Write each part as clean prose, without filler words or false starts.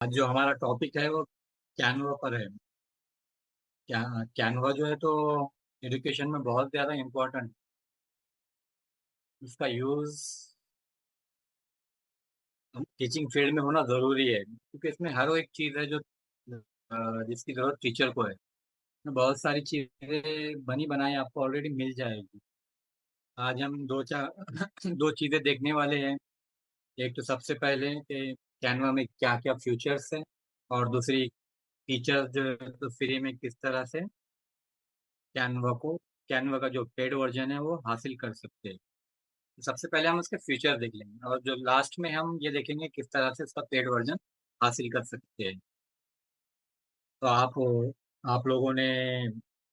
आज जो हमारा टॉपिक है वो कैनवा पर है। कैनवा जो है तो एजुकेशन में बहुत ज़्यादा इम्पोर्टेंट। इसका यूज़ टीचिंग फील्ड में होना ज़रूरी है, क्योंकि इसमें हर वो एक चीज़ है जो जिसकी ज़रूरत टीचर को है। इसमें बहुत सारी चीज़ें बनी बनाई आपको ऑलरेडी मिल जाएगी। आज हम दो चार दो चीज़ें देखने वाले हैं। एक तो सबसे पहले कि कैनवा में क्या क्या फीचर्स हैं, और दूसरी टीचर्स जो है तो फ्री में किस तरह से कैनवा को कैनवा का जो पेड वर्जन है वो हासिल कर सकते हैं। सबसे पहले हम उसके फीचर देख लेंगे, और जो लास्ट में हम ये देखेंगे किस तरह से उसका पेड वर्जन हासिल कर सकते हैं। तो आप लोगों ने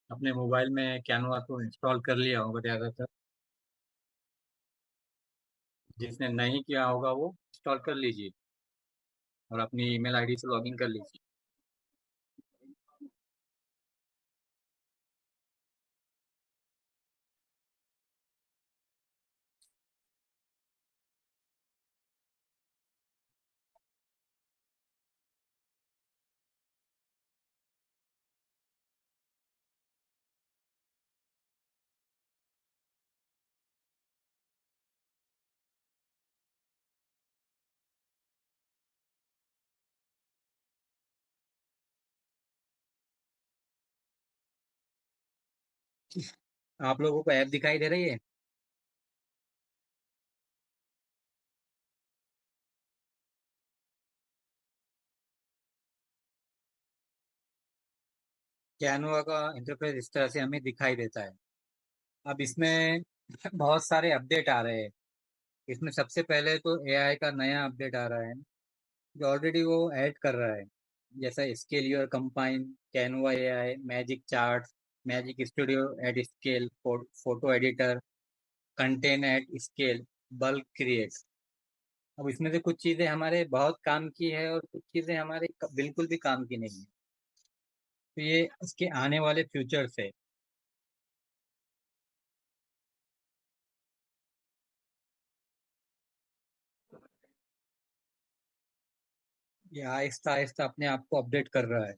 अपने मोबाइल में कैनवा को इंस्टॉल कर लिया होगा ज़्यादातर। जिसने नहीं किया होगा वो इंस्टॉल कर लीजिए और अपनी ईमेल आईडी से लॉगिन कर लीजिए। आप लोगों को ऐप दिखाई दे रही है? कैनवा का इंटरफेस इस तरह से हमें दिखाई देता है। अब इसमें बहुत सारे अपडेट आ रहे हैं। इसमें सबसे पहले तो एआई का नया अपडेट आ रहा है, जो ऑलरेडी वो ऐड कर रहा है। जैसा स्केल योर कंपाइन, Canva AI, magic chart, magic studio at scale, photo editor, content at scale, bulk create. अब इसमें से कुछ चीज़ें हमारे बहुत काम की है और कुछ चीज़ें हमारे बिल्कुल भी काम की नहीं है। तो ये इसके आने वाले फ्यूचर्स है। ये आहिस्ता आहिस्ता अपने आप को अपडेट कर रहा है।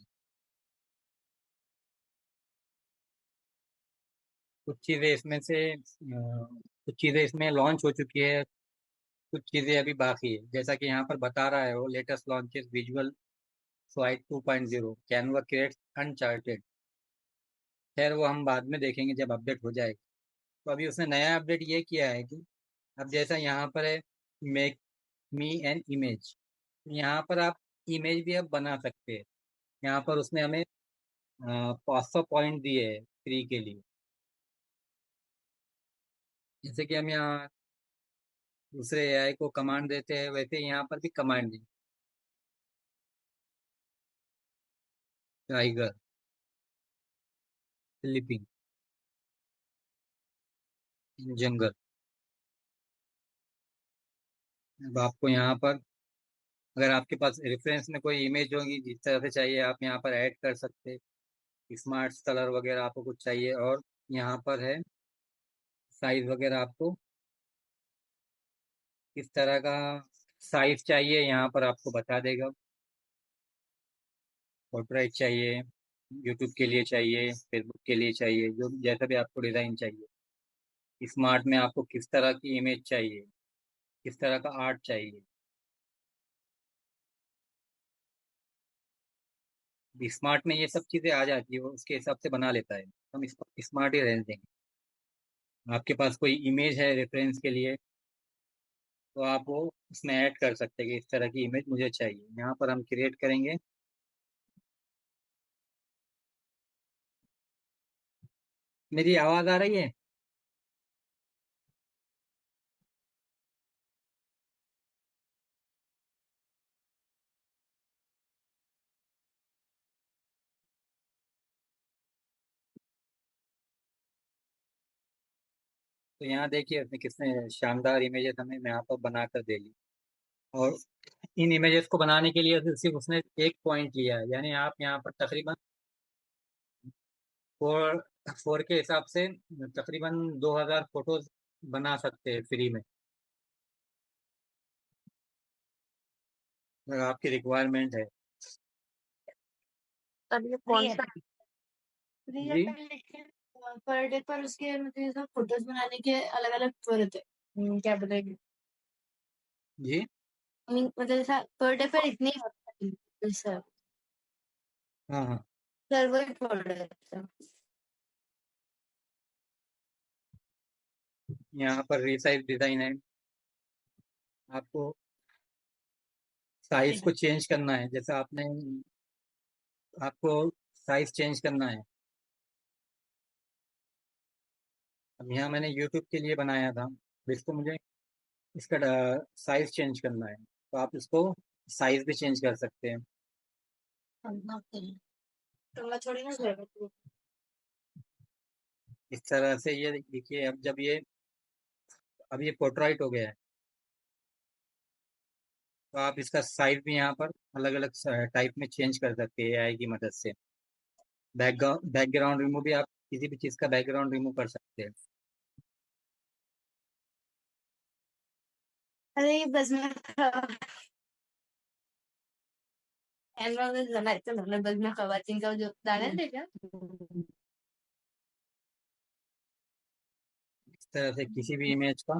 कुछ चीज़ें इसमें लॉन्च हो चुकी है, कुछ चीज़ें अभी बाकी है। जैसा कि यहाँ पर बता रहा है वो latest launches visual swipe 2.0 Canva creates uncharted. खैर वो हम बाद में देखेंगे जब अपडेट हो जाएगा। तो अभी उसने नया अपडेट ये किया है कि अब जैसा यहाँ पर है मेक मी एन इमेज, यहाँ पर आप इमेज भी अब बना सकते हैं। यहाँ पर उसने हमें 500 पॉइंट दिए है फ्री के लिए। जैसे कि हम यहाँ दूसरे एआई को कमांड देते हैं, वैसे यहाँ पर भी कमांड दी। टाइगर, स्लीपिंग, जंगल। अब आपको यहाँ पर अगर आपके पास रेफरेंस में कोई इमेज होगी जिस तरह से चाहिए, आप यहाँ पर ऐड कर सकते हैं। स्मार्ट कलर वगैरह आपको कुछ चाहिए, और यहाँ पर है साइज वगैरह आपको किस तरह का साइज चाहिए यहाँ पर आपको बता देगा। पोर्ट्रेट चाहिए, यूट्यूब के लिए चाहिए, फेसबुक के लिए चाहिए, जो जैसा भी आपको डिज़ाइन चाहिए। स्मार्ट में आपको किस तरह की इमेज चाहिए, किस तरह का आर्ट चाहिए। स्मार्ट में ये सब चीज़ें आ जाती है, वो उसके हिसाब से बना लेता है। हम इसको स्मार्ट ही रहने देंगे। आपके पास कोई इमेज है रेफरेंस के लिए, तो आप वो उसमें ऐड कर सकते हैं कि इस तरह की इमेज मुझे चाहिए। यहाँ पर हम क्रिएट करेंगे। मेरी आवाज़ आ रही है? तो यहाँ देखिए उसने कितने शानदार इमेजेस हमें यहाँ पर बना कर दे ली। और इन इमेजेस को बनाने के लिए सिर्फ उसने एक पॉइंट लिया है, यानी आप यहाँ पर तकरीबन फोर फोर के हिसाब से तकरीबन 2000 फोटोज बना सकते हैं फ्री में, अगर आपकी रिक्वायरमेंट है। तब ये कौन नहीं सा फ्री जी है, लेकिन पर डे पर उसके मतलब ये सब फोटोज बनाने के अलग अलग वो रहते हैं। क्या बोलेंगे, जी। मतलब ऐसा पर डे पर इतने ही होते हैं सर। हाँ हाँ। Server product. यहाँ पर रिसाइज डिजाइन है। आपको साइज को चेंज करना है, जैसे आपको साइज चेंज करना है। अब यहाँ मैंने यूट्यूब के लिए बनाया था, अब इसको मुझे इसका साइज चेंज करना है, तो आप इसको साइज भी चेंज कर सकते हैं। तो मैं थोड़ी ना जाएगा। इस तरह से ये देखिए, अब ये पोर्ट्राइट हो गया है, तो आप इसका साइज भी यहाँ पर अलग अलग टाइप में चेंज कर सकते हैं एआई की मदद से। बैकग्राउंड रिमूव भी, आप किसी भी चीज़ का बैकग्राउंड रिमूव कर सकते हैं। अरे ये बस में कैनवा में बनाते मतलब बस में खवातीन का जो दाना है क्या। इस तरह से किसी भी इमेज का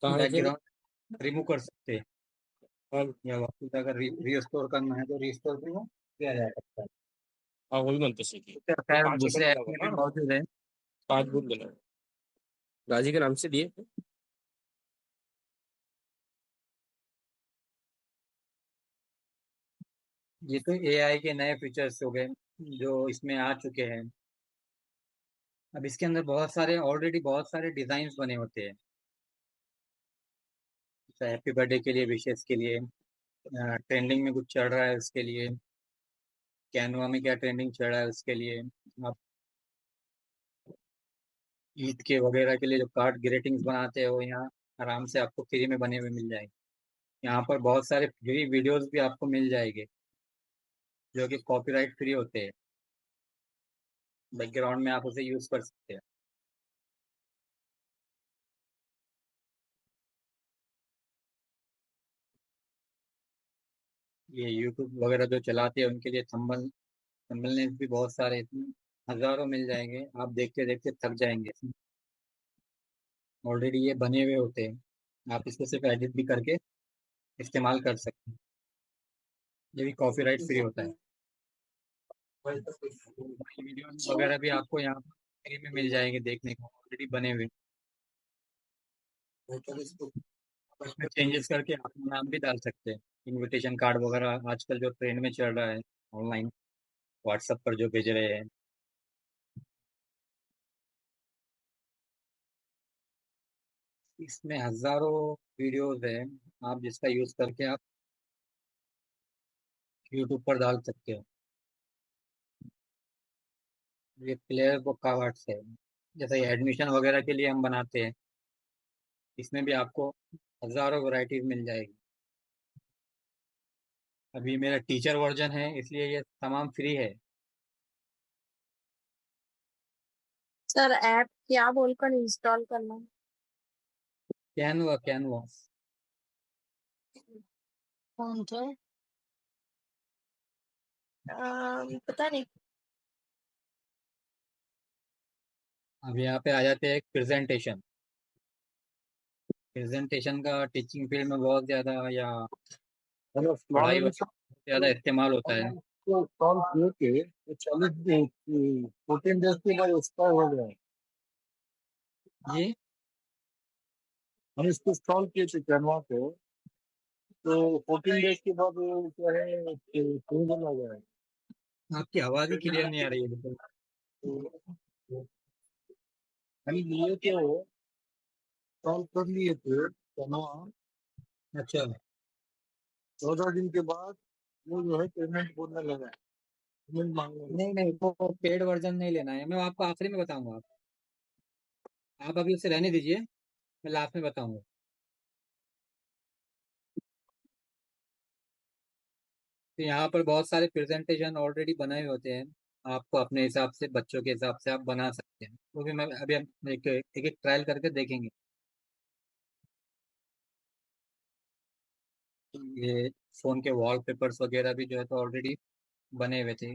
कहाँ है फिर? बैकग्राउंड रिमूव कर सकते हैं, हाँ या वापस अगर रीस्टोर करना है तो रीस्टोर भी वो किया जा सकता है। हाँ, वही बनते सीखी। तो वो खैर 5 एकड़ दूसरे में ऐप लगा में भी ना, मौजूद है। 5 बूथ बना, राजी के नाम से दिए। ये तो एआई के नए फीचर्स हो गए जो इसमें आ चुके हैं। अब इसके अंदर ऑलरेडी बहुत सारे डिजाइन बने होते हैं, हैप्पी बर्थडे के लिए, विशेष के लिए, ट्रेंडिंग में कुछ चल रहा है उसके लिए, कैनवा में क्या ट्रेंडिंग चल रहा है उसके लिए। आप ईद के वगैरह के लिए जो कार्ड ग्रीटिंग्स बनाते हैं वो यहाँ आराम से आपको फ्री में बने हुए मिल जाएंगे। यहाँ पर बहुत सारे फ्री वीडियोस भी आपको मिल जाएंगे जो कि कॉपीराइट फ्री होते हैं, बैकग्राउंड में आप उसे यूज कर सकते हैं। ये यूट्यूब वगैरह जो चलाते हैं उनके लिए थंबनेल भी बहुत सारे, इसमें हजारों मिल जाएंगे, आप देखते देखते थक जाएंगे। ऑलरेडी ये बने हुए होते हैं, आप इसको सिर्फ एडिट भी करके इस्तेमाल कर सकते हैं। ये भी कॉपीराइट फ्री होता है। वीडियोस वगैरह भी आपको यहाँ पर फ्री में मिल जाएंगे देखने को, ऑलरेडी बने हुए। उसमें चेंजेस करके आप नाम भी डाल सकते हैं। इनविटेशन कार्ड वगैरह आजकल जो ट्रेंड में चल रहा है ऑनलाइन, व्हाट्सएप पर जो भेज रहे हैं, इसमें हजारों वीडियोस हैं, आप जिसका यूज करके आप यूट्यूब पर डाल सकते हो। ये प्लेयर बुक का आर्ट्स है, जैसे एडमिशन वगैरह के लिए हम बनाते हैं, इसमें भी आपको हजारों वैरायटीज मिल जाएगी। अभी मेरा टीचर वर्जन है इसलिए ये तमाम फ्री है। सर ऐप क्या बोलकर इंस्टॉल करना है? Canva Canva. कौन सा पता नहीं। अब यहाँ पे आ जाते हैं प्रेजेंटेशन। प्रेजेंटेशन का टीचिंग फील्ड में बहुत ज्यादा, या हेलो, पढ़ाई स्मॉल में वगैरह बहुत ज्यादा इस्तेमाल होता है। तो कॉल किए थे तो 14 डेज के बाद एक्सपायर हो गया। जी। हम इसको इंस्टॉल किए थे कैनवा पे, तो 14 डेज के बाद वो जो है फ्रीज हो गया है। आपकी आवाज ही क्लियर नहीं आ रही है बिल्कुल। तो हम लिए थे, इंस्टॉल कर लिए थे कैनवा। अच्छा। 14 दिन के बाद वो जो है पेमेंट बोलने लगा, पेमेंट मांगने लगा। नहीं नहीं, वो पेड वर्जन नहीं लेना है, मैं आपको आखिरी में बताऊंगा। आप अभी उसे रहने दीजिए, मैं लास्ट में बताऊंगा। तो यहाँ पर बहुत सारे प्रेजेंटेशन ऑलरेडी बनाए होते हैं, आपको अपने हिसाब से, बच्चों के हिसाब से आप बना सकते हैं, वो भी मैं अभी हम एक एक ट्रायल करके देखेंगे। ये फोन के वॉलपेपर्स वगैरह भी जो है तो ऑलरेडी बने हुए थे,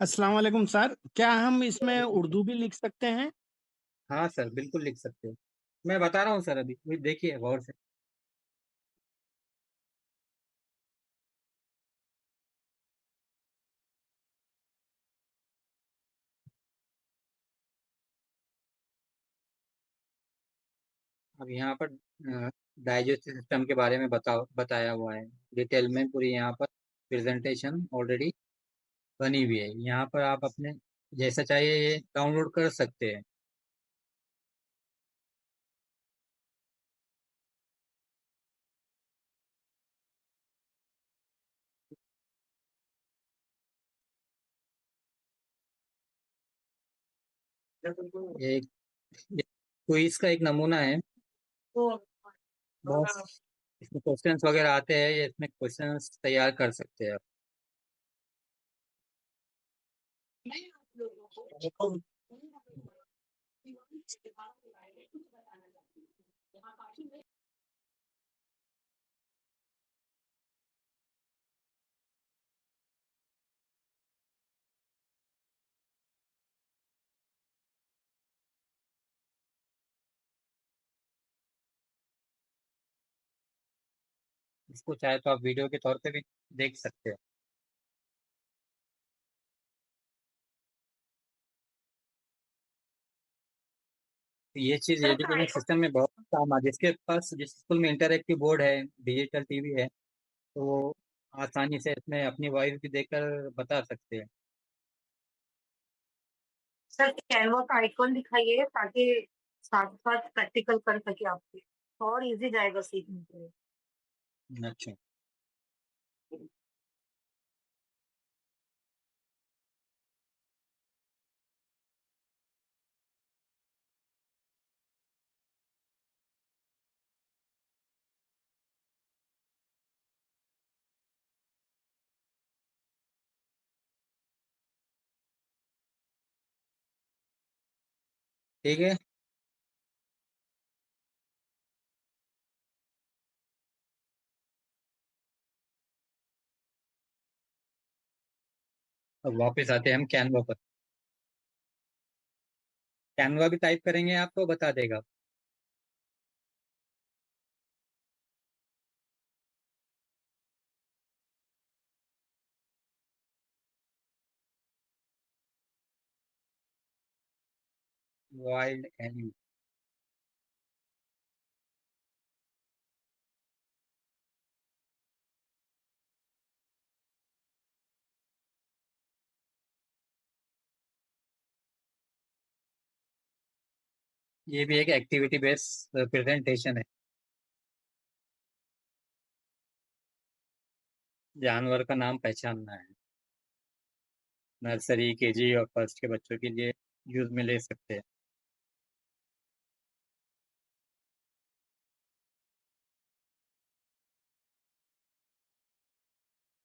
अस्सलाम वालेकुम सर, क्या हम इसमें उर्दू भी लिख सकते हैं? हाँ सर, बिल्कुल लिख सकते हो। मैं बता रहा हूँ सर, अभी देखिए गौर से। अब यहाँ पर डाइजेस्टिव सिस्टम के बारे में बताया हुआ है डिटेल में, पूरी यहाँ पर प्रेजेंटेशन ऑलरेडी बनी हुई है। यहाँ पर आप अपने जैसा चाहिए ये डाउनलोड कर सकते हैं। ये क्विज का एक नमूना है। बहुत इसमें क्वेश्चंस वगैरह आते हैं, ये इसमें क्वेश्चंस तैयार कर सकते हैं आप। इसको चाहे तो आप वीडियो के तौर पे भी देख सकते हैं। ये चीज एजुकेशन सिस्टम में बहुत काम आ, जिस स्कूल में इंटरएक्टिव बोर्ड है, डिजिटल टीवी है, तो वो आसानी से इसमें अपनी वॉइस भी देकर बता सकते हैं। सर कैनवा का आइकॉन दिखाइए ताकि साथ साथ प्रैक्टिकल कर सके आपके, और इजी जाएगा सीखने के लिए। अच्छा, ठीक है। अब वापस आते हैं हम कैनवा पर। कैनवा भी टाइप करेंगे आपको बता देगा। Wild animal. ये भी एक एक्टिविटी बेस्ड प्रेजेंटेशन है। जानवर का नाम पहचानना है। नर्सरी, केजी और फर्स्ट के बच्चों के लिए यूज में ले सकते हैं।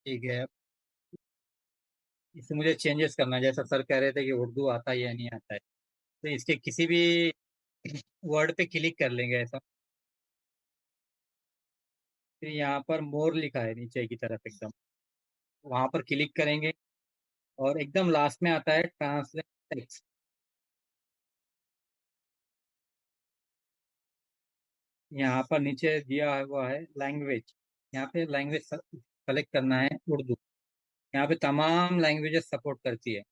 ठीक है। इसे मुझे चेंजेस करना है, जैसा सर कह रहे थे कि उर्दू आता है या नहीं आता है, तो इसके किसी भी वर्ड पे क्लिक कर लेंगे ऐसा। फिर यहाँ पर मोर लिखा है नीचे की तरफ एकदम, वहां पर क्लिक करेंगे और एकदम लास्ट में आता है ट्रांसलेट टेक्स्ट। यहाँ पर नीचे दिया हुआ है लैंग्वेज, यहाँ पे लैंग्वेज सेलेक्ट करना है उर्दू। यहाँ पे तमाम लैंग्वेजेस सपोर्ट करती है।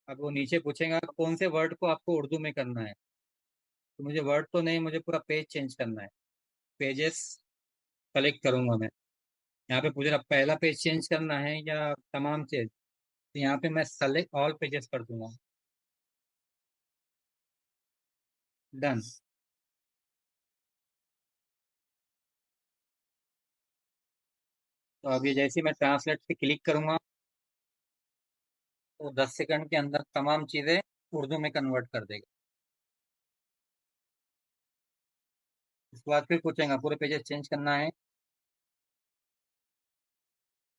अब वो नीचे पूछेगा कौन से वर्ड को आपको उर्दू में करना है, तो मुझे वर्ड तो नहीं, मुझे पूरा पेज चेंज करना है। पेजेस सेलेक्ट करूंगा मैं। यहाँ पे पूछ रहा पहला पेज चेंज करना है या तमाम चीज, तो यहाँ पे मैं सेलेक्ट ऑल पेजेस कर दूंगा। डन। तो अभी जैसे ही मैं ट्रांसलेट पे क्लिक करूंगा, तो 10 सेकंड के अंदर तमाम चीजें उर्दू में कन्वर्ट कर देगा। उसके बाद फिर पूछेगा पूरे पेजेस चेंज करना है,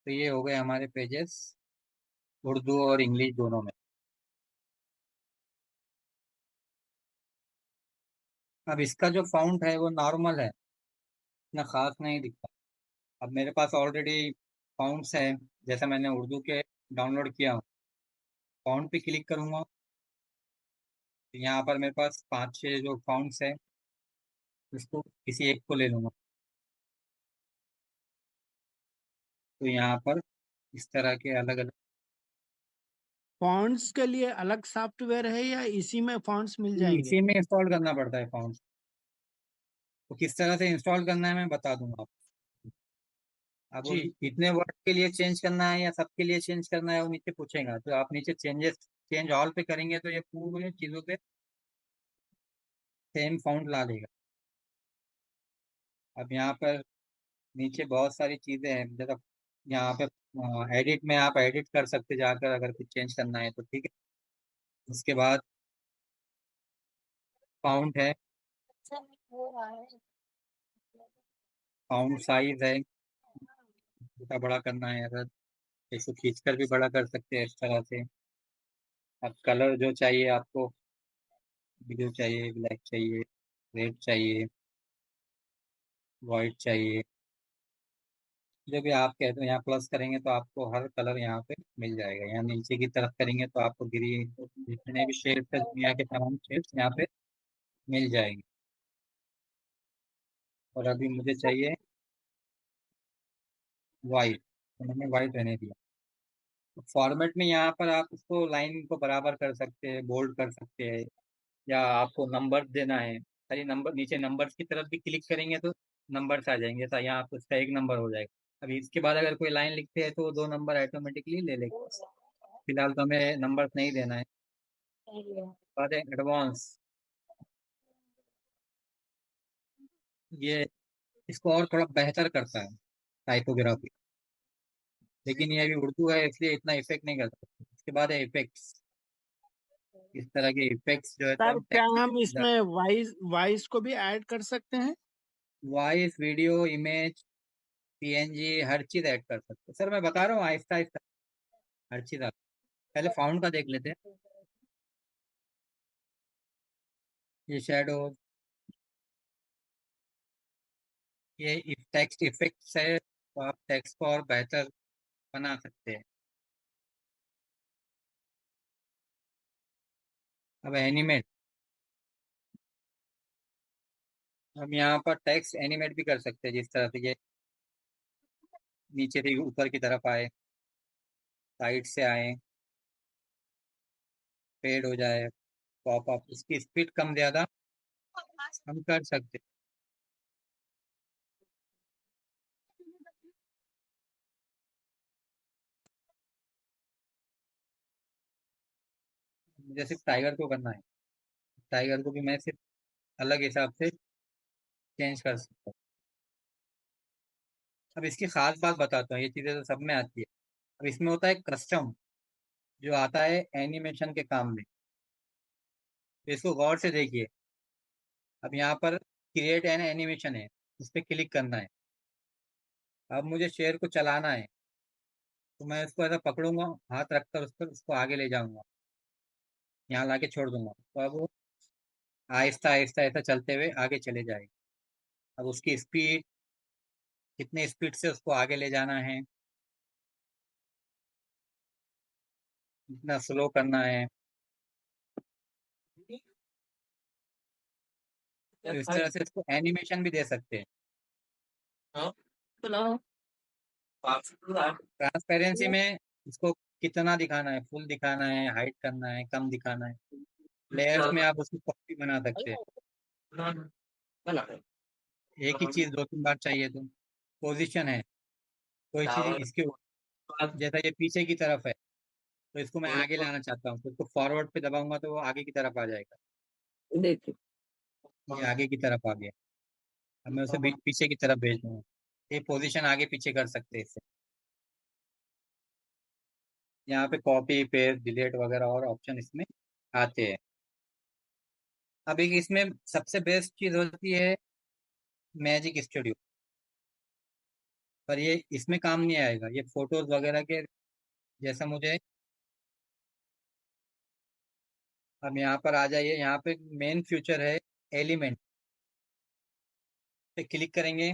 तो ये हो गए हमारे पेजेस उर्दू और इंग्लिश दोनों में। अब इसका जो फाउंट है वो नॉर्मल है, इतना खास नहीं दिखता। अब मेरे पास ऑलरेडी फाउंट्स है, जैसा मैंने उर्दू के डाउनलोड किया हूँ। फाउंट पे क्लिक करूँगा, तो यहाँ पर मेरे पास 5-6 जो फाउंट्स है, उसको किसी एक को ले लूँगा। तो यहाँ पर इस तरह के अलग अलग फॉन्ट्स के लिए अलग सॉफ्टवेयर है या इसी में फॉन्ट्स मिल जाएंगे? इसी में इंस्टॉल करना पड़ता है फाउंट्स। तो किस तरह से इंस्टॉल करना है मैं बता दूंगा आपको। अब वो जी कितने वर्ड के लिए चेंज करना है या सबके लिए चेंज करना है वो नीचे पूछेगा, तो आप नीचे चेंज ऑल पे करेंगे तो ये पूरे चीज़ों पे सेम फाउंट ला देगा। अब यहाँ पर नीचे बहुत सारी चीज़ें हैं, जैसा यहाँ पे एडिट में आप एडिट कर सकते जाकर, अगर कुछ चेंज करना है तो ठीक है। उसके बाद फाउंट है, फाउंट साइज है, छोटा बड़ा करना है, अगर इसको खींचकर भी बड़ा कर सकते हैं इस तरह से। अब कलर जो चाहिए आपको, ब्लू चाहिए, ब्लैक चाहिए, रेड चाहिए, वाइट चाहिए, जो भी आप कहते हो, यहाँ प्लस करेंगे तो आपको हर कलर यहाँ पे मिल जाएगा। यहाँ नीचे की तरफ करेंगे तो आपको ग्रीन, जितने भी शेड्स है दुनिया के तमाम शेड्स यहाँ पे मिल जाएंगे। और अभी मुझे चाहिए वाइट, तो मैंने वाइट रहने दिया। फॉर्मेट में यहाँ पर आप उसको लाइन को बराबर कर सकते हैं, बोल्ड कर सकते हैं, या आपको नंबर देना है, खाली नंबर, नीचे नंबर्स की तरफ भी क्लिक करेंगे तो नंबर्स आ जाएंगे। जैसा यहाँ आपको उसका 1 नंबर हो जाएगा। अभी इसके बाद अगर कोई लाइन लिखते हैं तो वो 2 नंबर ऑटोमेटिकली ले लेगा। फिलहाल तो हमें नंबर्स नहीं देना है। बाद एडवांस, ये इसको और थोड़ा बेहतर करता है टाइपोग्राफी, लेकिन ये अभी उर्दू है इसलिए इतना इफेक्ट नहीं करता। इसके बाद है इफेक्ट्स। इस तरह के इफेक्ट्स जो है तो सर हम क्या टेक्स्ट, हम इसमें वॉइस वॉइस को भी ऐड कर सकते हैं? वॉइस, वीडियो, इमेज, पीएनजी, हर चीज ऐड कर सकते हैं। सर मैं बता रहा हूँ आहिस्ता आहिस्ता हर चीज। आप पहले फाउंड का देख लेते हैं। ये शेडो, ये टेक्स्ट इफेक्ट्स है, तो आप टेक्स्ट को और बेहतर बना सकते हैं। अब एनिमेट, हम यहाँ पर टेक्स्ट एनिमेट भी कर सकते हैं, जिस तरह से ये नीचे से ऊपर की तरफ आए, साइड से आए, फेड हो जाए, पॉप अप, इसकी स्पीड कम ज्यादा हम कर सकते हैं। मुझे सिर्फ टाइगर को करना है, टाइगर को भी मैं सिर्फ अलग हिसाब से चेंज कर सकता हूँ। अब इसकी खास बात बताता हूँ, ये चीज़ें तो सब में आती है। अब इसमें होता है कस्टम, जो आता है एनिमेशन के काम में। तो इसको गौर से देखिए। अब यहाँ पर क्रिएट एन एनिमेशन है, उस पर क्लिक करना है। अब मुझे शेयर को चलाना है, तो मैं इसको ऐसा पकड़ूंगा, हाथ रखकर उस पर उसको आगे ले जाऊंगा, यहाँ लाके छोड़ दूंगा, तो अब वो आहिस्ता आहिस्ता ऐसा चलते हुए आगे चले जाएगी। अब उसकी स्पीड, कितने स्पीड से उसको आगे ले जाना है, कितना स्लो करना है, तो इस तरह से इसको एनिमेशन भी दे सकते हैं। ट्रांसपेरेंसी में इसको कितना दिखाना है, फुल दिखाना है, हाइट करना है, कम दिखाना है। लेयर्स में आप उसकी कॉपी बना सकते हैं, एक ही चीज 2-3 बार चाहिए तो। पोजीशन है, कोई चीज इसके ऊपर, जैसा ये पीछे की तरफ है तो इसको मैं आगे लाना चाहता हूँ, तो इसको फॉरवर्ड पे दबाऊंगा तो वो आगे की तरफ आ जाएगा। ये आगे की तरफ आ गया। अब मैं उसे पीछे की तरफ भेज दूंगा, ये पोजीशन आगे पीछे कर सकते हैं इससे। यहाँ पे कॉपी पेस्ट डिलीट वगैरह और ऑप्शन इसमें आते हैं। अब एक इसमें सबसे बेस्ट चीज होती है मैजिक स्टूडियो, पर ये इसमें काम नहीं आएगा, ये फोटोज वगैरह के जैसा मुझे। अब यहाँ पर आ जाइए, यहाँ पे मेन फीचर है एलिमेंट, पे क्लिक करेंगे।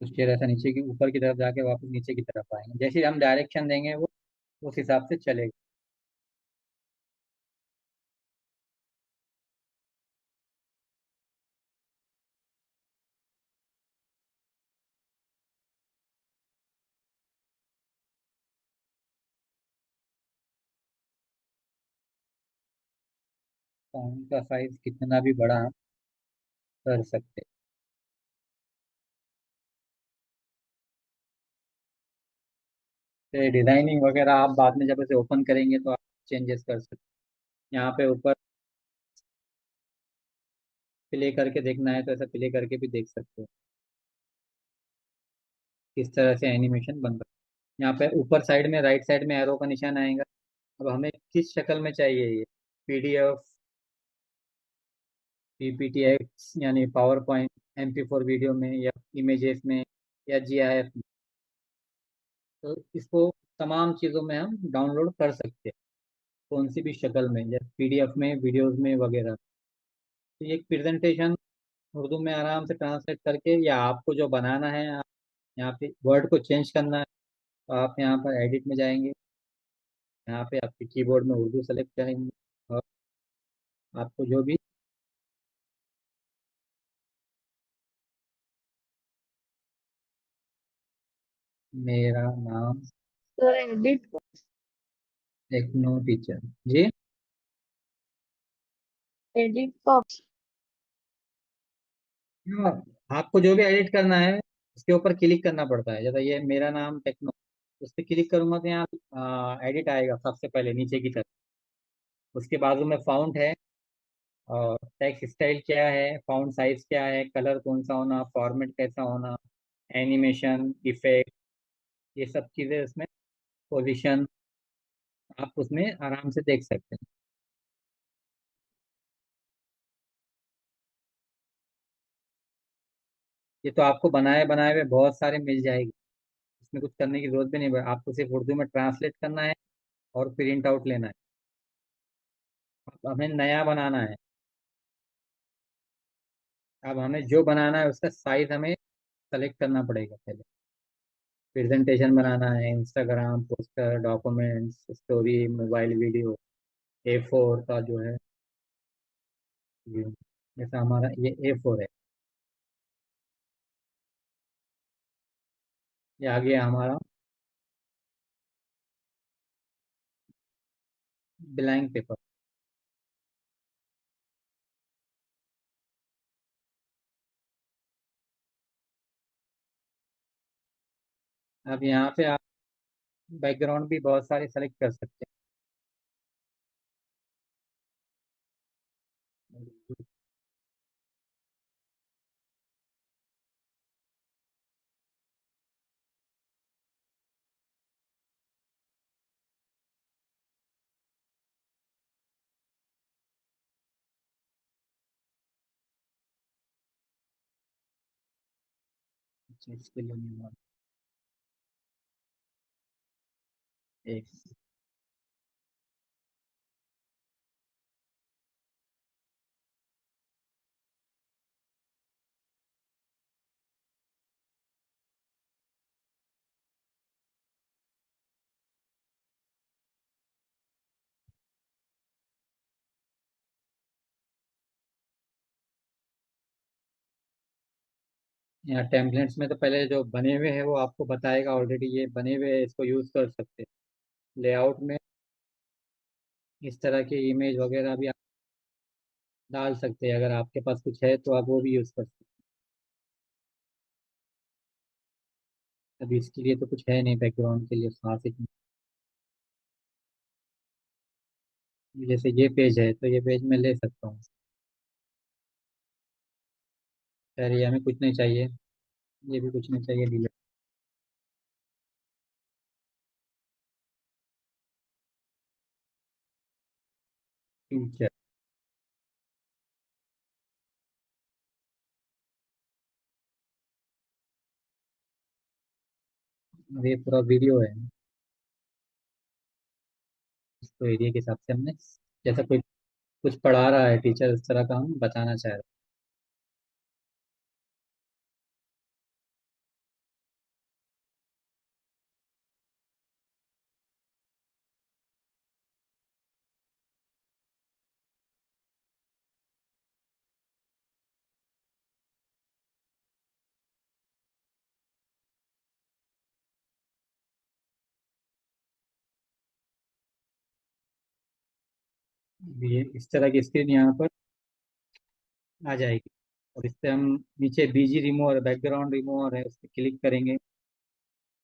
कुछ चेयर ऐसा नीचे की ऊपर की तरफ जाके वापस नीचे की तरफ आएंगे, जैसे ही हम डायरेक्शन देंगे वो उस हिसाब से चलेगा। फाउंट का साइज कितना भी बड़ा हम कर सकते हैं। डिजाइनिंग वगैरह आप बाद में जब इसे ओपन करेंगे तो आप चेंजेस कर सकते हैं। यहाँ पे ऊपर प्ले करके देखना है तो ऐसा प्ले करके भी देख सकते हो किस तरह से एनिमेशन बन रहा है। यहाँ पे ऊपर साइड में राइट साइड में एरो का निशान आएगा। अब हमें किस शक्ल में चाहिए ये, पीडीएफ, पीपीटीएक्स यानी पावर पॉइंट, MP4 वीडियो में, या इमेजेस में, या GIF में। तो इसको तमाम चीज़ों में हम डाउनलोड कर सकते हैं, कौन सी भी शक्ल में, जैसे PDF में, वीडियोस में वगैरह। तो ये एक प्रेजेंटेशन उर्दू में आराम से ट्रांसलेट करके, या आपको जो बनाना है, आप यहाँ पे वर्ड को चेंज करना है तो आप यहाँ पर एडिट में जाएंगे, यहाँ पे आपके कीबोर्ड में उर्दू सेलेक्ट करेंगे, और आपको जो भी मेरा नाम तो एडिट टेक्नो टीचर जी। एडिट का हाँ, आपको जो भी एडिट करना है उसके ऊपर क्लिक करना पड़ता है। जैसे ये मेरा नाम टेक्नो, उस पर क्लिक करूंगा तो यहाँ एडिट आएगा सबसे पहले नीचे की तरफ। उसके बाजू में फाउंट है, और टेक्स्ट स्टाइल क्या है, फाउंट साइज क्या है, कलर कौन सा होना, फॉर्मेट कैसा होना, एनिमेशन, इफेक्ट, ये सब चीज़ें उसमें, पोजीशन, आप उसमें आराम से देख सकते हैं। ये तो आपको बनाए बनाए हुए बहुत सारे मिल जाएगी, इसमें कुछ करने की जरूरत भी नहीं है, आपको सिर्फ उर्दू में ट्रांसलेट करना है और प्रिंट आउट लेना है। अब हमें नया बनाना है। अब हमें जो बनाना है उसका साइज हमें सेलेक्ट करना पड़ेगा पहले। प्रेजेंटेशन बनाना है, Instagram poster, documents, story, mobile video, A4 का जो है ये, जैसा हमारा ये A4 है, ये आ गया हमारा ब्लैंक पेपर। अब यहाँ पे आप बैकग्राउंड भी बहुत सारे सेलेक्ट कर सकते हैं। अच्छा, इसके लिए नहीं हुआ। एक यहाँ टेम्पलेट्स में तो पहले जो बने हुए हैं वो आपको बताएगा ऑलरेडी, ये बने हुए हैं, इसको यूज़ कर सकते हैं। लेआउट में इस तरह के इमेज वगैरह भी आप डाल सकते हैं, अगर आपके पास कुछ है तो आप वो भी यूज़ कर सकते हैं। अभी इसके लिए तो कुछ है नहीं, बैकग्राउंड के लिए खास इतना। जैसे ये पेज है तो ये पेज मैं ले सकता हूँ। खैर ये हमें कुछ नहीं चाहिए, ये भी कुछ नहीं चाहिए, डिलीट। फ्यूचर, ये पूरा वीडियो है, इसको एरिया के हिसाब से हमने, जैसा कोई कुछ पढ़ा रहा है टीचर, उस तरह का हम बताना चाह रहे हैं। ये इस तरह की स्क्रीन यहाँ पर आ जाएगी। और इससे हम नीचे बीजी रिमूवर, बैकग्राउंड रिमूवर है, उस पर क्लिक करेंगे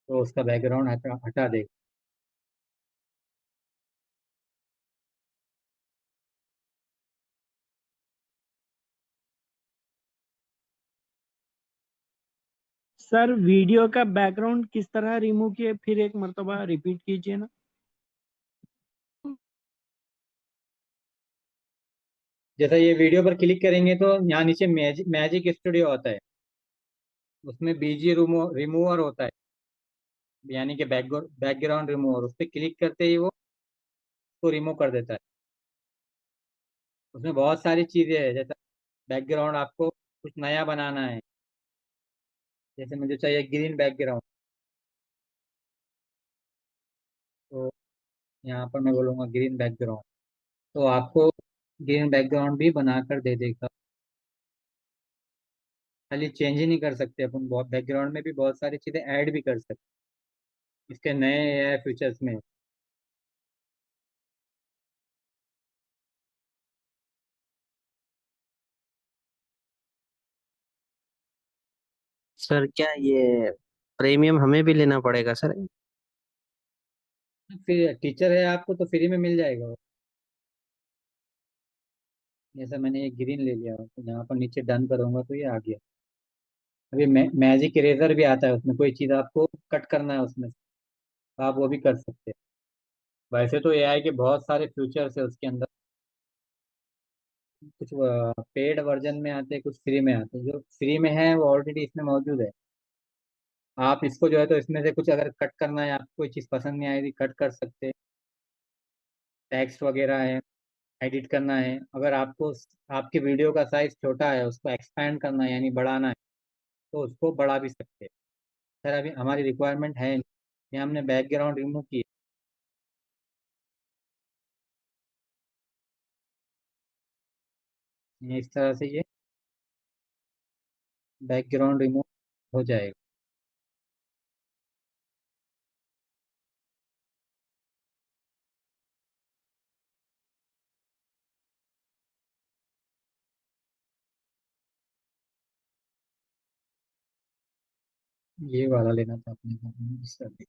तो उसका बैकग्राउंड हटा हटा देगा। सर वीडियो का बैकग्राउंड किस तरह रिमूव किए, फिर एक मर्तबा रिपीट कीजिए ना। जैसा ये वीडियो पर क्लिक करेंगे तो यहाँ नीचे मैजिक मैजिक स्टूडियो आता है, उसमें बीजी रिमूवर होता है, यानी कि बैकग्राउंड रिमूवर। उस पर क्लिक करते ही वो उसको रिमूव कर देता है। उसमें बहुत सारी चीज़ें हैं, जैसा बैकग्राउंड आपको कुछ नया बनाना है, जैसे मुझे चाहिए ग्रीन बैकग्राउंड, तो यहाँ पर मैं बोलूँगा ग्रीन बैकग्राउंड, तो आपको ग्रीन बैकग्राउंड भी बना कर दे देगा। खाली चेंज ही नहीं कर सकते अपन, बहुत बैकग्राउंड में भी बहुत सारी चीज़ें ऐड भी कर सकते हैं इसके नए एआई फीचर्स में। सर क्या ये प्रीमियम हमें भी लेना पड़ेगा सर? फिर टीचर है आपको तो फ्री में मिल जाएगा। जैसा मैंने ये ग्रीन ले लिया तो यहाँ पर नीचे डन करूंगा तो ये आ गया। अभी मैजिक इरेजर भी आता है, उसमें कोई चीज़ आपको कट करना है उसमें से, तो आप वो भी कर सकते हैं। वैसे तो एआई के बहुत सारे फीचर्स है उसके अंदर, कुछ पेड वर्जन में आते हैं, कुछ फ्री में आते हैं। जो फ्री में है वो ऑलरेडी इसमें मौजूद है। आप इसको जो है तो इसमें से कुछ अगर कट करना है, आपको कोई चीज़ पसंद नहीं आएगी, कट कर सकते हैं। टेक्स्ट वगैरह है, एडिट करना है। अगर आपको आपकी वीडियो का साइज छोटा है, उसको एक्सपैंड करना है यानी बढ़ाना है, तो उसको बढ़ा भी सकते हैं। सर अभी हमारी रिक्वायरमेंट है नहीं, ये हमने बैकग्राउंड रिमूव की है। इस तरह से ये बैकग्राउंड रिमूव हो जाएगा। ये वाला लेना था अपने को, इस तरह से।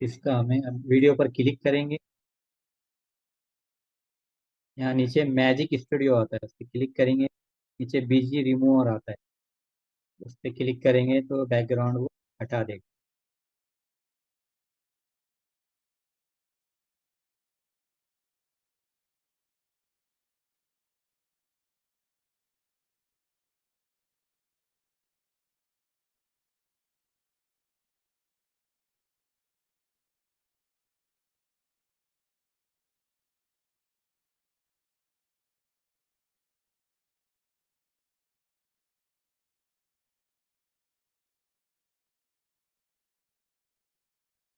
इसका हमें अब वीडियो पर क्लिक करेंगे, यहाँ नीचे मैजिक स्टूडियो आता है, उस पर क्लिक करेंगे। नीचे बीजी रिमूवर आता है, उस पर क्लिक करेंगे तो बैकग्राउंड वो हटा देगा।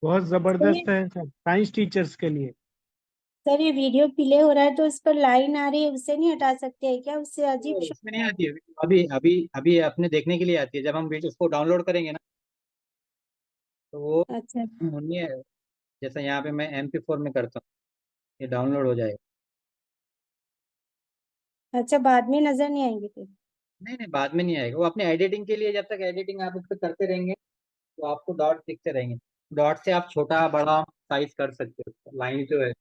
बहुत सर ये जबरदस्त है सर, साइंस टीचर्स के लिए। सर ये वीडियो प्ले हो रहा है तो इस पर लाइन आ रही है, उससे नहीं हटा सकते हैं क्या? उससे अजीब तो इसमें नहीं आती है, अभी अभी अभी अपने देखने के लिए आती है। जब हम वीडियो उसको डाउनलोड करेंगे ना, तो वो अच्छा। नहीं है। जैसा यहाँ पे मैं MP4 में करता हूँ, ये डाउनलोड हो जाएगा। अच्छा, बाद में नजर नहीं आएंगे फिर? नहीं नहीं, बाद में नहीं आएगा। वो अपने एडिटिंग के लिए, जब तक एडिटिंग आप उस पर करते रहेंगे तो आपको डॉट दिखते रहेंगे। डॉट से आप छोटा बड़ा साइज कर सकते हो, लाइन जो है।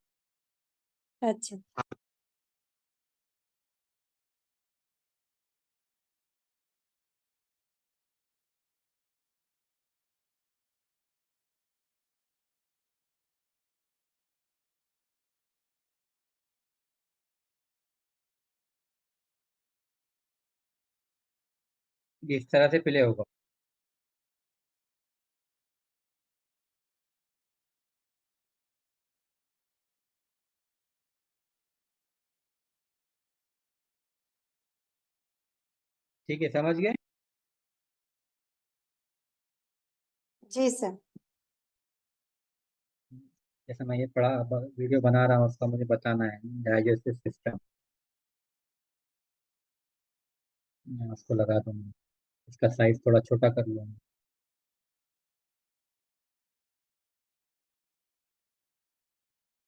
अच्छा। इस तरह से प्ले होगा। ठीक है, समझ गए। जी सर। जैसे मैं ये पढ़ा वीडियो बना रहा हूँ, उसका मुझे बताना है डाइजेस्टिव सिस्टम। मैं उसको लगा दूंगा, इसका साइज थोड़ा छोटा कर लूंगा।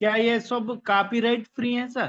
क्या ये सब कॉपीराइट फ्री है सर?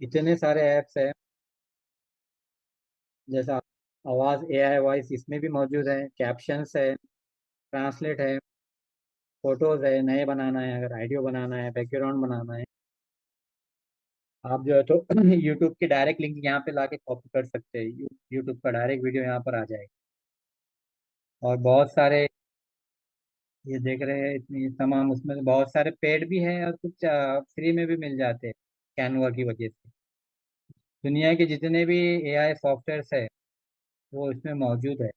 इतने सारे ऐप्स हैं, जैसा आवाज़ AI वॉइस इसमें भी मौजूद है, कैप्शंस है, ट्रांसलेट है, फोटोज है, नए बनाना है, अगर आइडियो बनाना है, बैकग्राउंड बनाना है, आप जो है तो यूट्यूब की डायरेक्ट लिंक यहाँ पे लाके कॉपी कर सकते हैं, यूट्यूब का डायरेक्ट वीडियो यहाँ पर आ जाएगा। और बहुत सारे, ये देख रहे हैं इतनी तमाम, उसमें से बहुत सारे पेड भी हैं और कुछ फ्री में भी मिल जाते हैं कैनवा की वजह से। दुनिया के जितने भी AI सॉफ्टवेयर्स है वो इसमें मौजूद है,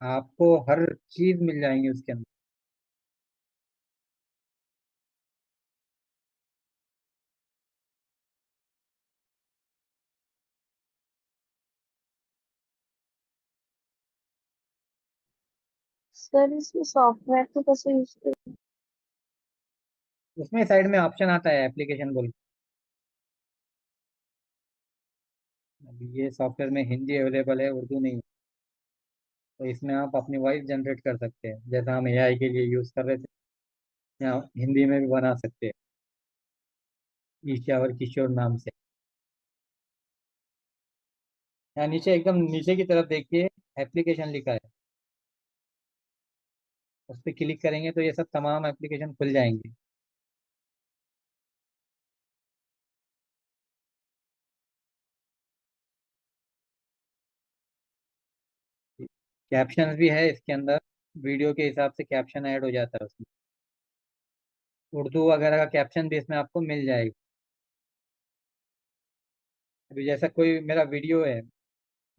आपको हर चीज़ मिल जाएंगी उसके अंदर। सर इसमें सॉफ्टवेयर को कैसे यूज करें? उसमें साइड में ऑप्शन आता है एप्लीकेशन बोल के। अभी ये सॉफ्टवेयर में हिंदी अवेलेबल है, उर्दू नहीं है, तो इसमें आप अपनी वॉइस जनरेट कर सकते हैं, जैसा हम AI के लिए यूज़ कर रहे थे, या हिंदी में भी बना सकते हैं, ईश्वर किशोर नाम से। यहाँ नीचे एकदम नीचे की तरफ देखिए, एप्लीकेशन लिखा है, उस पर क्लिक करेंगे तो ये सब तमाम एप्लीकेशन खुल जाएंगे। कैप्शन भी है इसके अंदर, वीडियो के हिसाब से कैप्शन ऐड हो जाता है उसमें, उर्दू वगैरह का कैप्शन भी इसमें आपको मिल जाएगा। अभी जैसा कोई मेरा वीडियो है,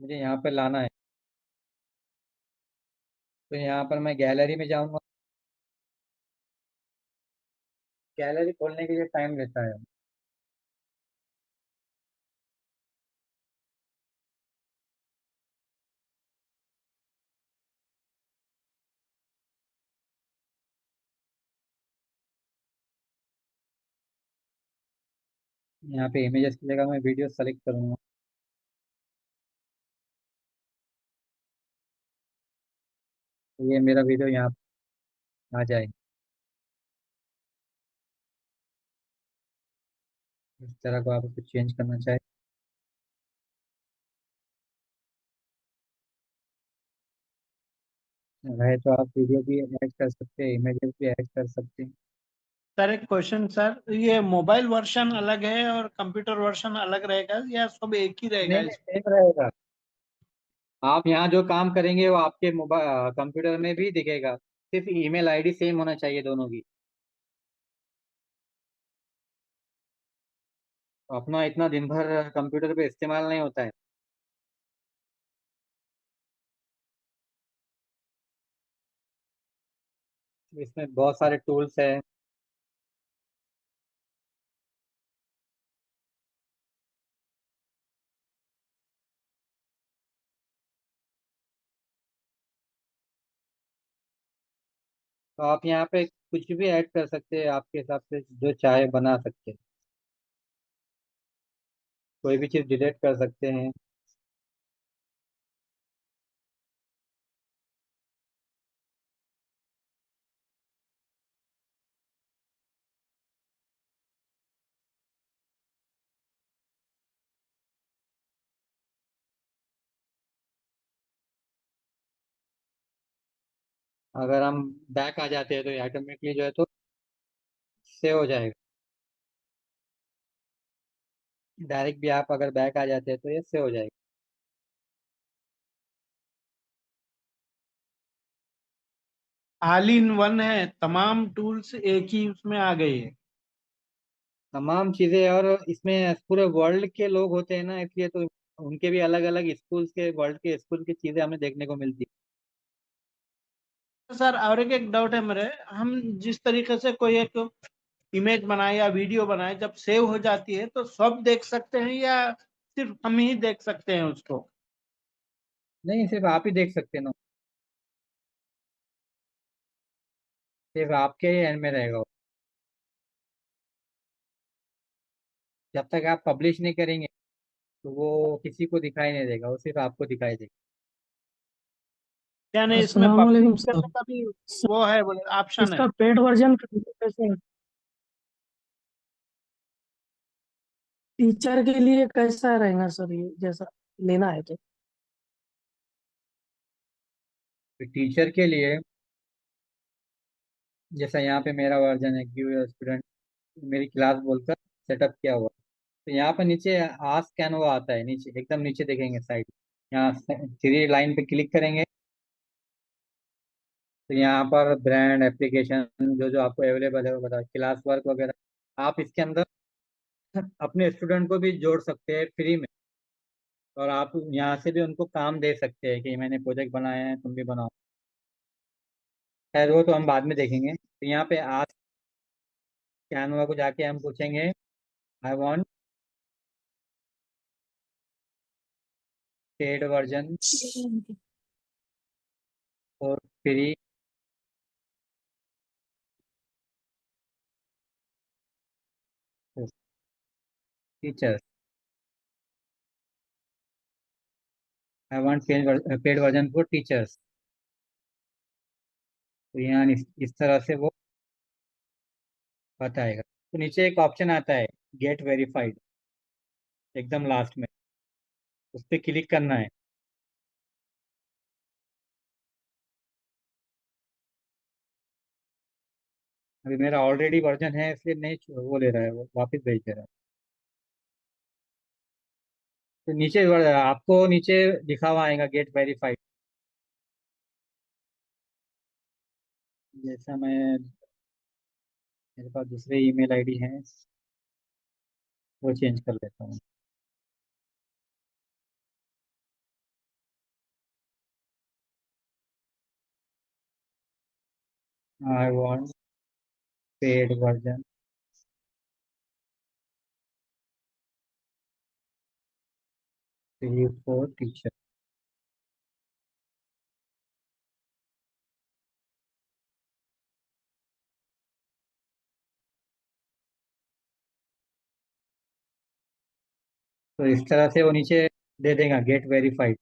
मुझे यहाँ पर लाना है, तो यहाँ पर मैं गैलरी में जाऊँगा, गैलरी खोलने के लिए टाइम लेता है। यहाँ पे इमेजेस की जगह मैं वीडियो सेलेक्ट करूँगा, तो ये मेरा वीडियो यहाँ आ जाएगा। इस तरह को आप उसको चेंज करना चाहें, रहे तो आप वीडियो भी ऐड कर सकते हैं, इमेजेस भी ऐड कर सकते हैं। सर एक क्वेश्चन सर, ये मोबाइल वर्जन अलग है और कंप्यूटर वर्जन अलग रहेगा या सब एक ही रहेगा नहीं नहीं, इस? सेम रहेगा। आप यहाँ जो काम करेंगे वो आपके मोबाइल कंप्यूटर में भी दिखेगा, सिर्फ ईमेल आईडी सेम होना चाहिए दोनों की। तो अपना इतना दिन भर कंप्यूटर पे इस्तेमाल नहीं होता है। इसमें बहुत सारे टूल्स हैं, तो आप यहाँ पे कुछ भी ऐड कर सकते हैं, आपके हिसाब से जो चाहे बना सकते हैं, कोई भी चीज़ डिलीट कर सकते हैं। अगर हम बैक आ जाते हैं तो ये ऑटोमेटिकली जो है तो सेव हो जाएगा। डायरेक्ट भी आप अगर बैक आ जाते हैं तो ये सेव हो जाएगा। ऑल इन वन है, तमाम टूल्स एक ही उसमें आ गए हैं। तमाम चीज़ें, और इसमें पूरे वर्ल्ड के लोग होते हैं ना, इसलिए तो उनके भी अलग अलग स्कूल्स के, वर्ल्ड के स्कूल की चीज़ें हमें देखने को मिलती सर और एक डाउट है मेरे, हम जिस तरीके से कोई एक इमेज बनाए या वीडियो बनाए, जब सेव हो जाती है तो सब देख सकते हैं या सिर्फ हम ही देख सकते हैं उसको? है। नहीं, सिर्फ आप ही देख सकते हैं ना, सिर्फ आपके ही एंड में रहेगा वो। जब तक आप पब्लिश नहीं करेंगे तो वो किसी को दिखाई नहीं देगा, वो सिर्फ आपको दिखाई देगा। क्या नहीं इसमें अस्सलाम पब्लिश वालेकुम करने सर। का भी सर, वो है, बोले ऑप्शन है? इसका पेड वर्जन कैसे? टीचर के लिए कैसा रहेगा सर, ये जैसा लेना है तो? टीचर के लिए जैसा यहाँ पे मेरा वर्जन है, गिव स्टूडेंट मेरी क्लास बोलकर सेटअप किया हुआ। तो यहाँ पर नीचे आस्क कैनवा आता है, नीचे एकदम नीचे देखेंगे साइड, यहाँ थ्री लाइन पे क्लिक करेंगे तो यहाँ पर ब्रांड एप्लीकेशन जो जो आपको अवेलेबल है वो बता, क्लास वर्क वगैरह आप इसके अंदर अपने स्टूडेंट को भी जोड़ सकते हैं फ्री में, और आप यहाँ से भी उनको काम दे सकते हैं कि मैंने प्रोजेक्ट बनाया है तुम भी बनाओ। खैर वो तो हम बाद में देखेंगे। तो यहाँ पे आज कैनवा को जाके हम पूछेंगे आई वांट पेड वर्जन और free teachers. I want paid version for teachers. तो यहाँ इस तरह से वो बताएगा। तो नीचे एक ऑप्शन आता है गेट वेरीफाइड, एकदम लास्ट में, उस पर क्लिक करना है। अभी मेरा ऑलरेडी वर्जन है इसलिए नहीं वो ले रहा है, वो वापस भेज दे रहा है। तो नीचे आपको नीचे लिखा हुआ आएगा गेट वेरीफाइड। जैसा मैं, मेरे पास दूसरे ईमेल आईडी है, वो चेंज कर लेता हूँ। I want paid version free for teacher. तो इस तरह से वो नीचे दे देगा गेट वेरीफाइड।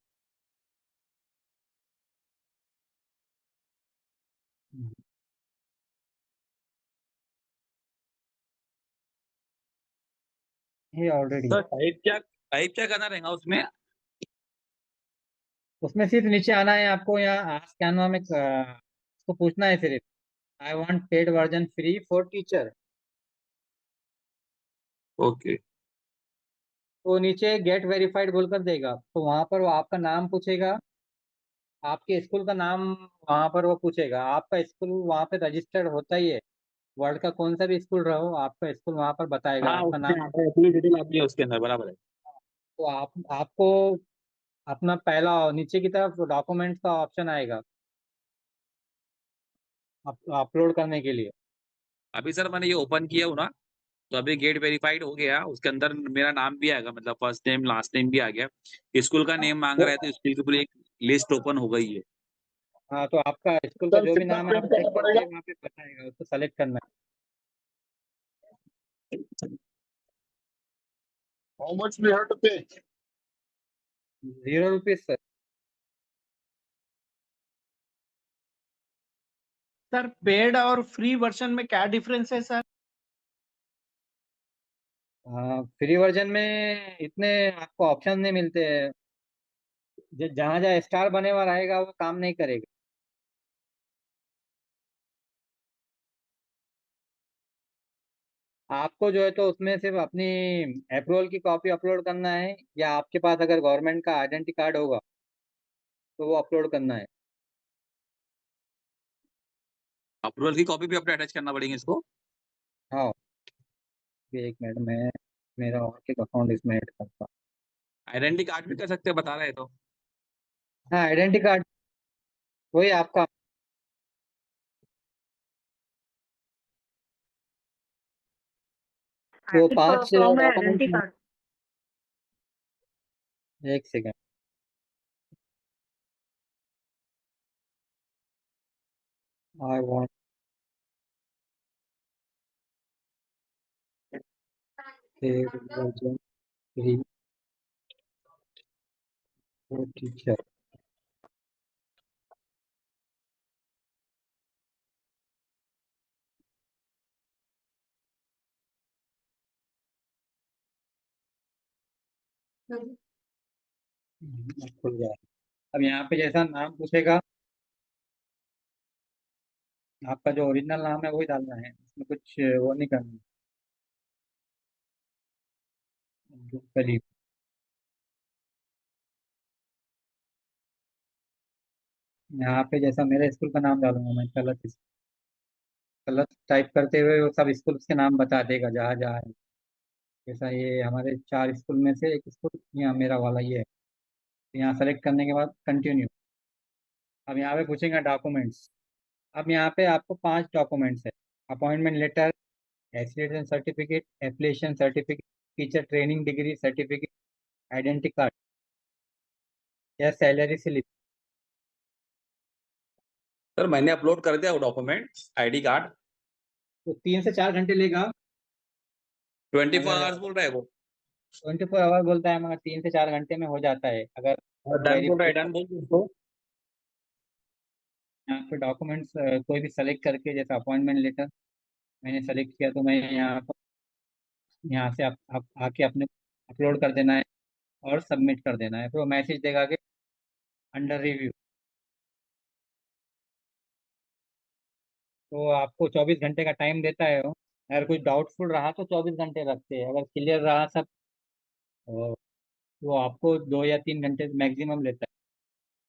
ये ऑलरेडी सर टाइप क्या करना रहेगा उसमें? उसमें सिर्फ नीचे आना है आपको, यहाँ आस्क कैनवा में उसको पूछना है सिर्फ I want paid version free for teacher. Okay. तो नीचे गेट वेरीफाइड बोलकर देगा, तो वहां पर वो आपका नाम पूछेगा, आपके स्कूल का नाम वहां पर वो पूछेगा। आपका स्कूल वहां पे रजिस्टर्ड होता ही है, वर्ल्ड का कौन सा भी स्कूल रहो आपका स्कूल वहां पर बताएगा हाँ, आपका उसमें नाम। आता है, पूरी डिटेल आती है उसके अंदर, बराबर है। तो आपको अपना पहला नीचे की तरफ डॉक्यूमेंट्स का ऑप्शन आएगा अपलोड करने के लिए। अभी सर मैंने ये ओपन किया हूँ ना, तो अभी गेट वेरीफाइड हो गया, उसके अंदर मेरा नाम भी आएगा, मतलब फर्स्ट नेम लास्ट नेम भी आ गया। स्कूल का नेम मांग रहा है तो स्कूल की पूरी एक लिस्ट ओपन हो गई है। हाँ, तो आपका स्कूल का सर जो भी कितना नाम है पे आप करना चेक पड़ेगा? करके वहाँ पे बताएगा, उसको सेलेक्ट करना how much we have to pay? है। ₹0 सर। सर पेड और फ्री वर्जन में क्या डिफरेंस है सर? हाँ, फ्री वर्जन में इतने आपको ऑप्शन नहीं मिलते हैं, जहाँ जहाँ स्टार बने हुआ रहेगा वो काम नहीं करेगा। आपको जो है तो उसमें सिर्फ अपनी अप्रूवल की कॉपी अपलोड करना है, या आपके पास अगर गवर्नमेंट का आइडेंटिटी कार्ड होगा तो वो अपलोड करना है। अप्रूवल की कॉपी भी अपने अटैच करना पड़ेगी इसको? हाँ, ये एक मिनट में मेरा और एक अकाउंट इसमें ऐड करता हूँ। आइडेंटिटी कार्ड भी कर सकते हैं, बता रहे हैं तो। हाँ, आइडेंटिटी कार्ड वही आपका। वो आर्थिक 5 फॉर्म है आइडेंटिटी डॉक्यूमेंट। कार्ड। एक second, I want version three for teacher. अब खुल गया। अब यहाँ पे जैसा नाम पूछेगा, आपका जो ओरिजिनल नाम है वही डालना है, इसमें कुछ वो नहीं करना। करीब यहाँ पे जैसा मेरे स्कूल का नाम डालूंगा मैं, गलत टाइप करते हुए वो सब स्कूल के नाम बता देगा जहाँ जहाँ है। जैसा ये हमारे 4 स्कूल में से एक स्कूल यहाँ मेरा वाला ये है। तो यहाँ सेलेक्ट करने के बाद कंटिन्यू। अब यहाँ पे पूछेंगे डॉक्यूमेंट्स। अब यहाँ पे आपको 5 डॉक्यूमेंट्स है। Appointment letter, accident certificate, application certificate, teacher training degree certificate, identity card या सैलरी स्लिप। सर मैंने अपलोड कर दिया वो डॉक्यूमेंट, आईडी कार्ड। तो 3 से 4 घंटे लेगा। 24 अगर आवर्स बोल रहा है वो। 24 आवर बोलता है, मगर 3 से 4 घंटे में हो जाता है अगर डन बोल रहा वेरीफाई। है, डन बोल दो उसको। यहाँ पे डॉक्यूमेंट्स कोई भी सेलेक्ट करके, जैसे अपॉइंटमेंट लेटर मैंने सेलेक्ट किया तो मैं यहाँ से आप आके अपने अपलोड कर देना है और सबमिट कर देना है। फिर वो मैसेज देगा कि अंडर रिव्यू। तो आपको 24 घंटे का टाइम देता है वो। अगर कुछ डाउटफुल रहा तो 24 घंटे रखते हैं, अगर क्लियर रहा सब वो आपको 2 या 3 घंटे मैक्सिमम लेता है।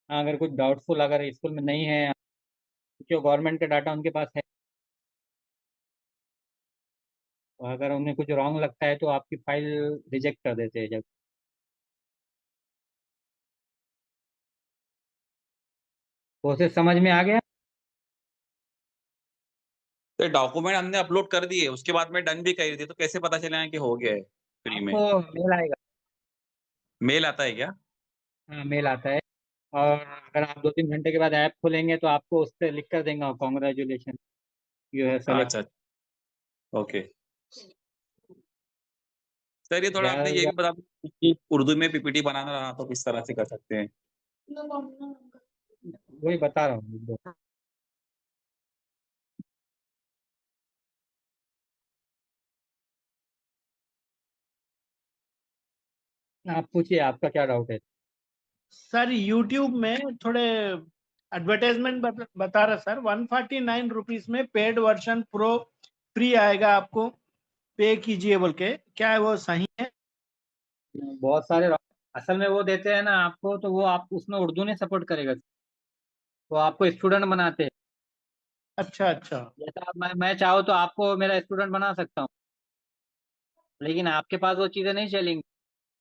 हाँ, अगर कुछ डाउटफुल अगर स्कूल में नहीं है, क्योंकि गवर्नमेंट का डाटा उनके पास है, तो अगर उन्हें कुछ रॉन्ग लगता है तो आपकी फाइल रिजेक्ट कर देते हैं। जब प्रोसेस समझ में आ गया। तो डॉक्यूमेंट हमने अपलोड कर दिए, उसके बाद में डन भी कर दिए, तो कैसे पता चलेगा कि हो गया है फ्री में? आपको मेल आएगा। मेल आता है क्या? हाँ, मेल आता है। और अगर आप 2-3 घंटे के बाद ऐप खोलेंगे तो आपको उस पर लिख कर देंगे कॉन्ग्रेचुलेशन, यू है सेलेक्ट। अच्छा, ओके। सर ये थोड़ा आपने ज़्यादा से ये भी ज़्यादा बता दो कि उर्दू में पीपीटी बनाना रहा तो किस तरह से कर सकते हैं? वही बता रहा हूँ दो। आप पूछिए, आपका क्या डाउट है। सर यूट्यूब में थोड़े एडवर्टाइजमेंट बता रहा सर, 149 रुपीज में पेड वर्जन प्रो फ्री आएगा, आपको पे कीजिए बोल के, क्या है वो सही है? बहुत सारे असल में वो देते हैं ना आपको, तो वो आप उसमें उर्दू नहीं सपोर्ट करेगा, तो आपको स्टूडेंट बनाते हैं। अच्छा अच्छा। जैसा आप मैं चाहूँ तो आपको मेरा स्टूडेंट बना सकता हूँ, लेकिन आपके पास वो चीज़ें नहीं चलेंगी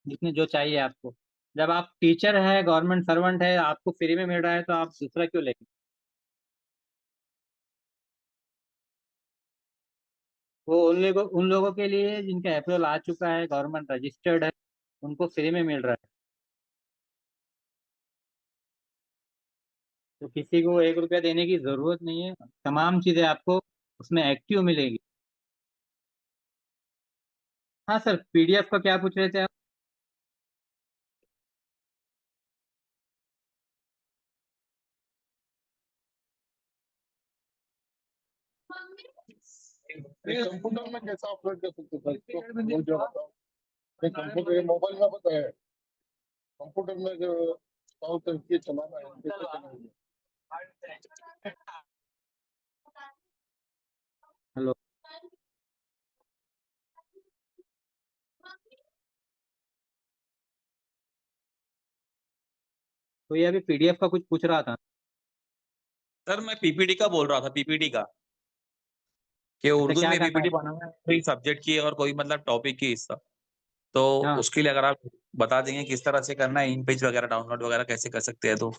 जितनी जो चाहिए आपको। जब आप टीचर है, गवर्नमेंट सर्वेंट है, आपको फ्री में मिल रहा है, तो आप दूसरा क्यों लेंगे। वो उन लोगों के लिए जिनका अप्रूवल आ चुका है, गवर्नमेंट रजिस्टर्ड है, उनको फ्री में मिल रहा है। तो किसी को 1 रुपया देने की जरूरत नहीं है, तमाम चीजें आपको उसमें एक्टिव मिलेगी। हाँ सर, पीडीएफ का क्या पूछ रहे थे आप। कंप्यूटर में कैसा अपलोड कर सकते हैं इसको, वो जो बताओ। कंप्यूटर मोबाइल में पता है, कंप्यूटर में जो इंस्टॉल करके चलाना है कैसे चलाएंगे? हेलो। तो ये अभी पीडीएफ का कुछ पूछ रहा था। सर मैं पीपीटी का बोल रहा था, पीपीटी का, कि अच्छा, उर्दू क्या में करना पीपीटी है। बनाना है कोई सब्जेक्ट की और कोई मतलब टॉपिक की हिस्सा, तो हाँ, उसके लिए अगर आप बता देंगे किस तरह से करना है, इन पेज वगैरह डाउनलोड वगैरह कैसे कर सकते हैं तो।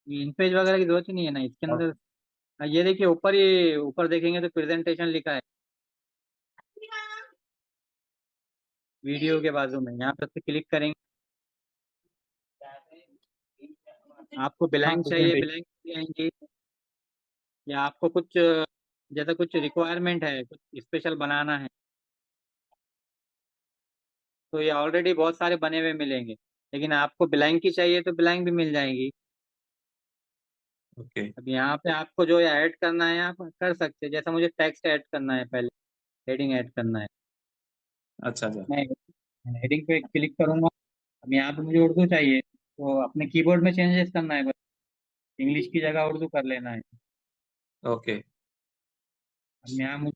इन पेज वगैरह की जरूरत ही नहीं है ना इसके अंदर। ये देखिए, ऊपर देखेंगे तो प्रेजेंटेशन लिखा है वीडियो के बाजू में, यहाँ पर क्लिक करेंगे। आपको हाँ ब्लैंक चाहिए, प्रेजेंटेशन। ब्लैंक आएंगे। या आपको कुछ जैसा कुछ रिक्वायरमेंट है, कुछ स्पेशल बनाना है, तो ये ऑलरेडी बहुत सारे बने हुए मिलेंगे। लेकिन आपको ब्लैंक की चाहिए तो ब्लैंक भी मिल जाएंगी। ओके। अब यहाँ पे आपको जो ऐड करना है आप कर सकते हैं। जैसा मुझे टेक्स्ट ऐड करना है, पहले हेडिंग ऐड करना है। अच्छा अच्छा। मैं हेडिंग पे क्लिक करूंगा। अब यहाँ पे मुझे उर्दू चाहिए तो अपने कीबोर्ड में चेंजेस करना है, बस इंग्लिश की जगह उर्दू कर लेना है। ओके। अब यहाँ मुझे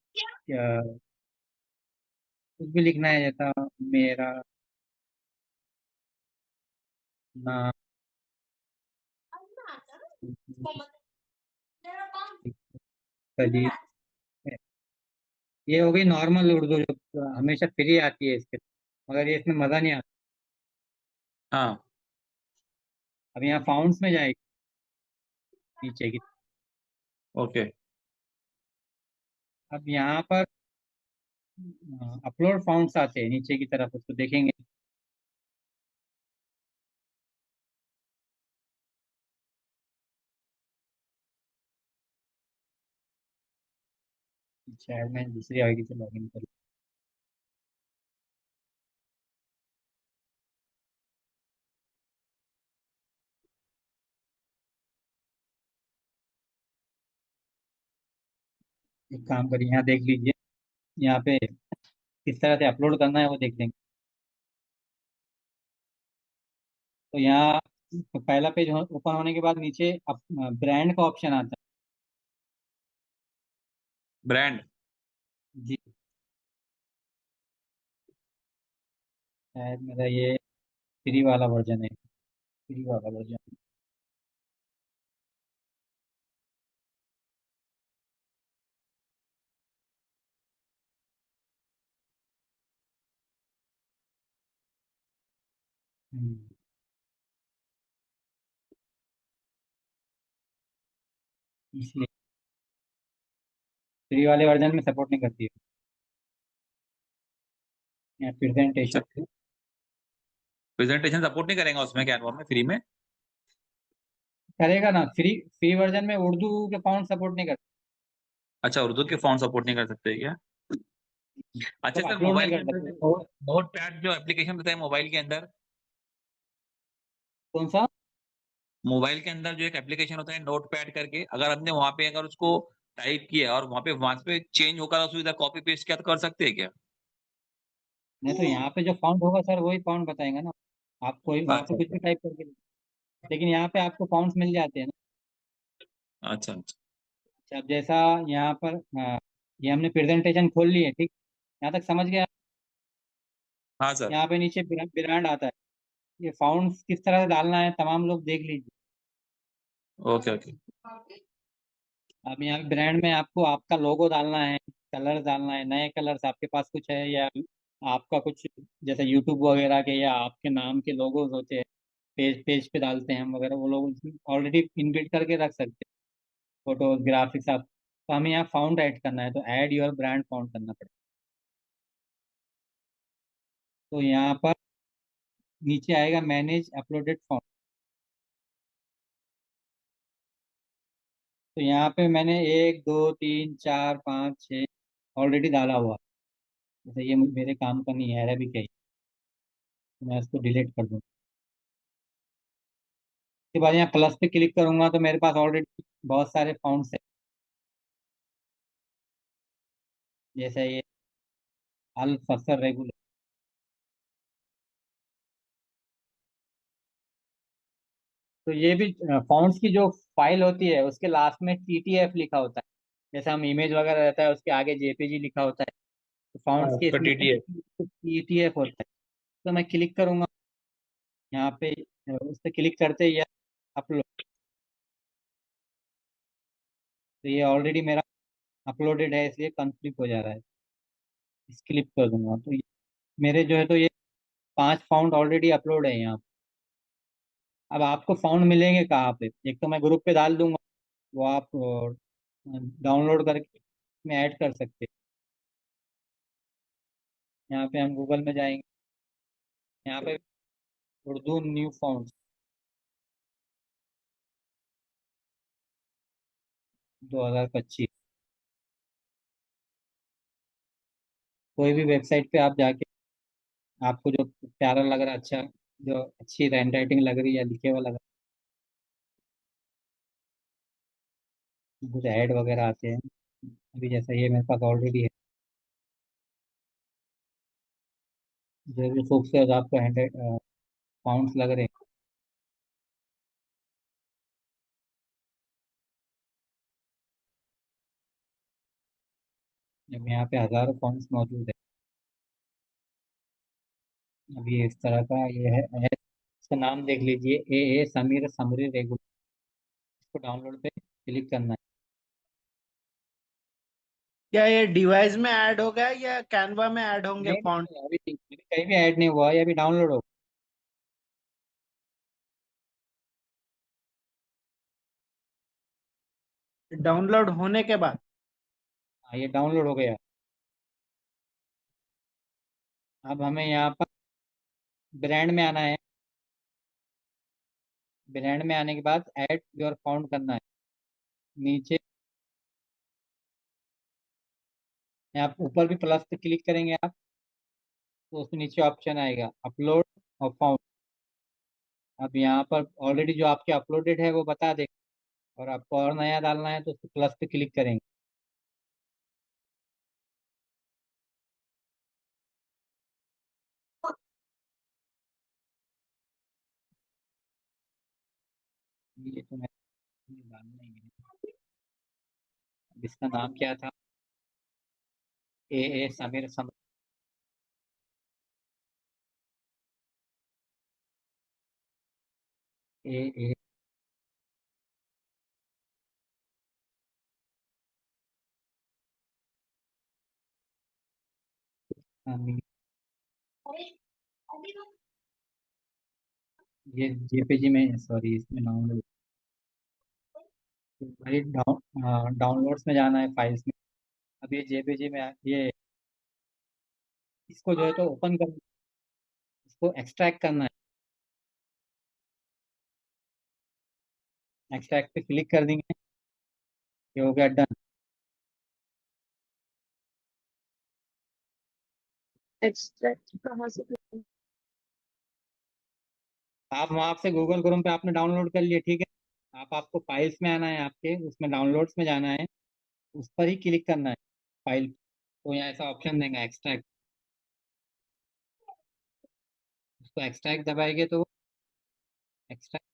कुछ भी लिखना है, जैसा मेरा नाम, सलीम है। ये हो गई नॉर्मल उर्दू जो हमेशा फ्री आती है इसके, मगर ये इसमें मज़ा नहीं आता। हाँ। अब यहाँ फाउंड्स में जाएगी नीचे की। ओके। अब यहाँ पर अपलोड फाउंड्स आते हैं नीचे की तरफ, उसको देखेंगे। शायद मैं दूसरी आईडी से लॉगिन कर, एक काम करिए, यहाँ देख लीजिए, यहाँ पे किस तरह से अपलोड करना है वो देख लेंगे। तो यहाँ पहला पेज ओपन होने के बाद नीचे ब्रांड का ऑप्शन आता ब्रांड। है जी। शायद मेरा ये फ्री वाला वर्जन है, फ्री वाला वर्जन। इसलिए फ्री वाले वर्जन में सपोर्ट नहीं करती है अच्छा, प्रेजेंटेशन। प्रेजेंटेशन सपोर्ट नहीं करेगा उसमें कैनवा में फ्री में? करेगा ना, फ्री फ्री वर्जन में उर्दू के फॉन्ट सपोर्ट नहीं करते, अच्छा, उर्दू के फॉन्ट सपोर्ट नहीं कर सकते क्या? अच्छा मतलब सर, अपलोड नहीं मोबाइल के कर अंदर सकते। नोट पैड जो एप्लीकेशन रहता है मोबाइल के अंदर, कौन सा? मोबाइल के अंदर जो एक एप्लीकेशन होता है नोट पैड करके, अगर हमने वहां पे अगर उसको टाइप किया और वहां पे चेंज होकर उसको इधर कॉपी पेस्ट किया तो कर सकते हैं क्या? नहीं तो यहाँ पे जो फॉन्ट होगा सर वही फॉन्ट बताएगा ना, आप कोई वहाँ पे अच्छा कुछ अच्छा। भी टाइप करके, लेकिन यहाँ पे आपको फॉन्ट्स मिल जाते हैं ना। अच्छा अच्छा। अच्छा, अब जैसा यहाँ पर ये हमने प्रेजेंटेशन खोल ली है, ठीक, यहाँ तक समझ गया। हाँ सर। यहाँ पे नीचे ब्रांड आता है, ये फॉन्ट्स किस तरह से डालना है तमाम लोग देख लीजिए। Okay okay. अब यहाँ ब्रांड में आपको आपका लोगो डालना है, कलर डालना है, नए कलर्स आपके पास कुछ है, या आपका कुछ जैसे यूट्यूब वगैरह के या आपके नाम के लोगोज होते हैं, पेज पेज पे डालते हैं हम वगैरह, वो लोग ऑलरेडी इनबिल्ट करके रख सकते हैं, फोटोज ग्राफिक्स आप। तो हमें यहाँ फाउंड ऐड करना है, तो ऐड योर ब्रांड फाउंड करना पड़ेगा। तो यहाँ पर नीचे आएगा मैनेज अपलोडेड फाउंड। तो यहाँ पे मैंने 1 2 3 4 5 6 ऑलरेडी डाला हुआ है। जैसे ये मेरे काम का नहीं है, अभी क्या, मैं इसको डिलीट कर दूँ। उसके बाद यहाँ प्लस पे क्लिक करूंगा तो मेरे पास ऑलरेडी बहुत सारे फाउंड्स है, जैसे ये अल फसर रेगुलर। तो ये भी फाउंड्स की जो फाइल होती है उसके लास्ट में टीटीएफ लिखा होता है, जैसे हम इमेज वगैरह रहता है उसके आगे जेपीजी लिखा होता है, तो हाँ, फाउंड्स के उसका इसमें टीटीएफ। टीटीएफ होता है। तो मैं क्लिक करूंगा यहाँ पे, उस पर क्लिक करते ही अपलोड, तो ये ऑलरेडी मेरा अपलोडेड है इसलिए कंप्लीट हो जा रहा है। इस क्लिक कर दूंगा तो मेरे जो है तो ये 5 फाउंड ऑलरेडी अपलोड है यहाँ। अब आपको फाउंड मिलेंगे कहाँ पे, एक तो मैं ग्रुप पे डाल दूंगा, वो आप डाउनलोड करके में ऐड कर सकते हैं। यहाँ पे हम गूगल में जाएंगे, यहाँ पे उर्दू न्यू फाउंड 2025, कोई भी वेबसाइट पे आप जाके आपको जो प्यारा लग रहा है, अच्छा, जो अच्छी हैंड राइटिंग लग रही है, लिखे हुआ लग रहा है, कुछ ऐड वगैरह आते हैं। अभी जैसा ये मेरे पास ऑलरेडी है, जो भी खूबसूरत आपको हैंड फाउंड्स लग रहे हैं। अब यहाँ पे हजारों फाउंड्स मौजूद है। अभी इस तरह का ये है, इसका नाम देख लीजिए, ए समीर समरी रेगुलर। इसको डाउनलोड पे क्लिक करना है। क्या ये डिवाइस में ऐड होगा या कैनवा में ऐड होंगे नहीं फॉन्ट? नहीं, अभी कहीं भी ऐड नहीं हुआ है, अभी डाउनलोड हो। डाउनलोड होने के बाद हाँ, ये डाउनलोड हो गया। अब हमें यहाँ पर ब्रांड में आना है। ब्रांड में आने के बाद ऐड योर फाउंड करना है। नीचे आप ऊपर भी प्लस पे क्लिक करेंगे आप, तो उसके नीचे ऑप्शन आएगा अपलोड और फाउंड। अब यहाँ पर ऑलरेडी जो आपके अपलोडेड है वो बता देगा, और आपको और नया डालना है तो उस प्लस पे क्लिक करेंगे। ये तो मैं डालना ही है। अब इसका नाम क्या था? ए समीर सम ए समीर। ये जेपीजी में, सॉरी, इसमें डाउनलोड, भाई डाउनलोड्स में जाना है, फाइल्स में। अब ये जेपीजी में ये इसको जो है तो ओपन कर, इसको एक्सट्रैक्ट करना है। एक्सट्रैक्ट पे क्लिक कर देंगे, ये हो गया डन। एक्सट्रैक्ट कहाँ से करें? आप वहाँ से गूगल क्रोम पे आपने डाउनलोड कर लिया, ठीक है। आपको फाइल्स में आना है, आपके उसमें डाउनलोड्स में जाना है, उस पर ही क्लिक करना है फाइल। तो यहाँ ऐसा ऑप्शन देंगे एक्सट्रैक्ट, उसको एक्सट्रैक्ट दबाएंगे तो एक्सट्रैक्ट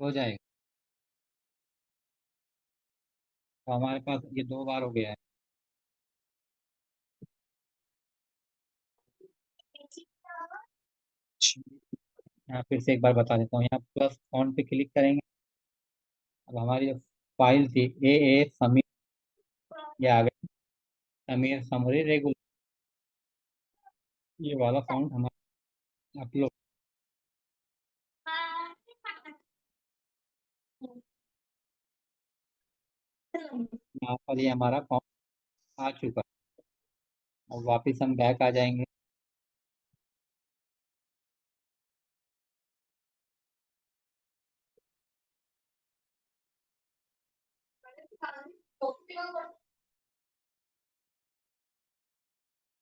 हो जाएगा। तो हमारे पास ये 2 बार हो गया है। यहाँ फिर से एक बार बता देता हूँ, यहाँ प्लस ऑन पे क्लिक करेंगे। अब हमारी जो फाइल थी ए समीर, ये आ गई समीर समरी रेगुलर, ये वाला फाउंड हमारा अपलोड। यहाँ पर ये हमारा फाउंड आ चुका है। अब वापस हम बैक आ जाएंगे।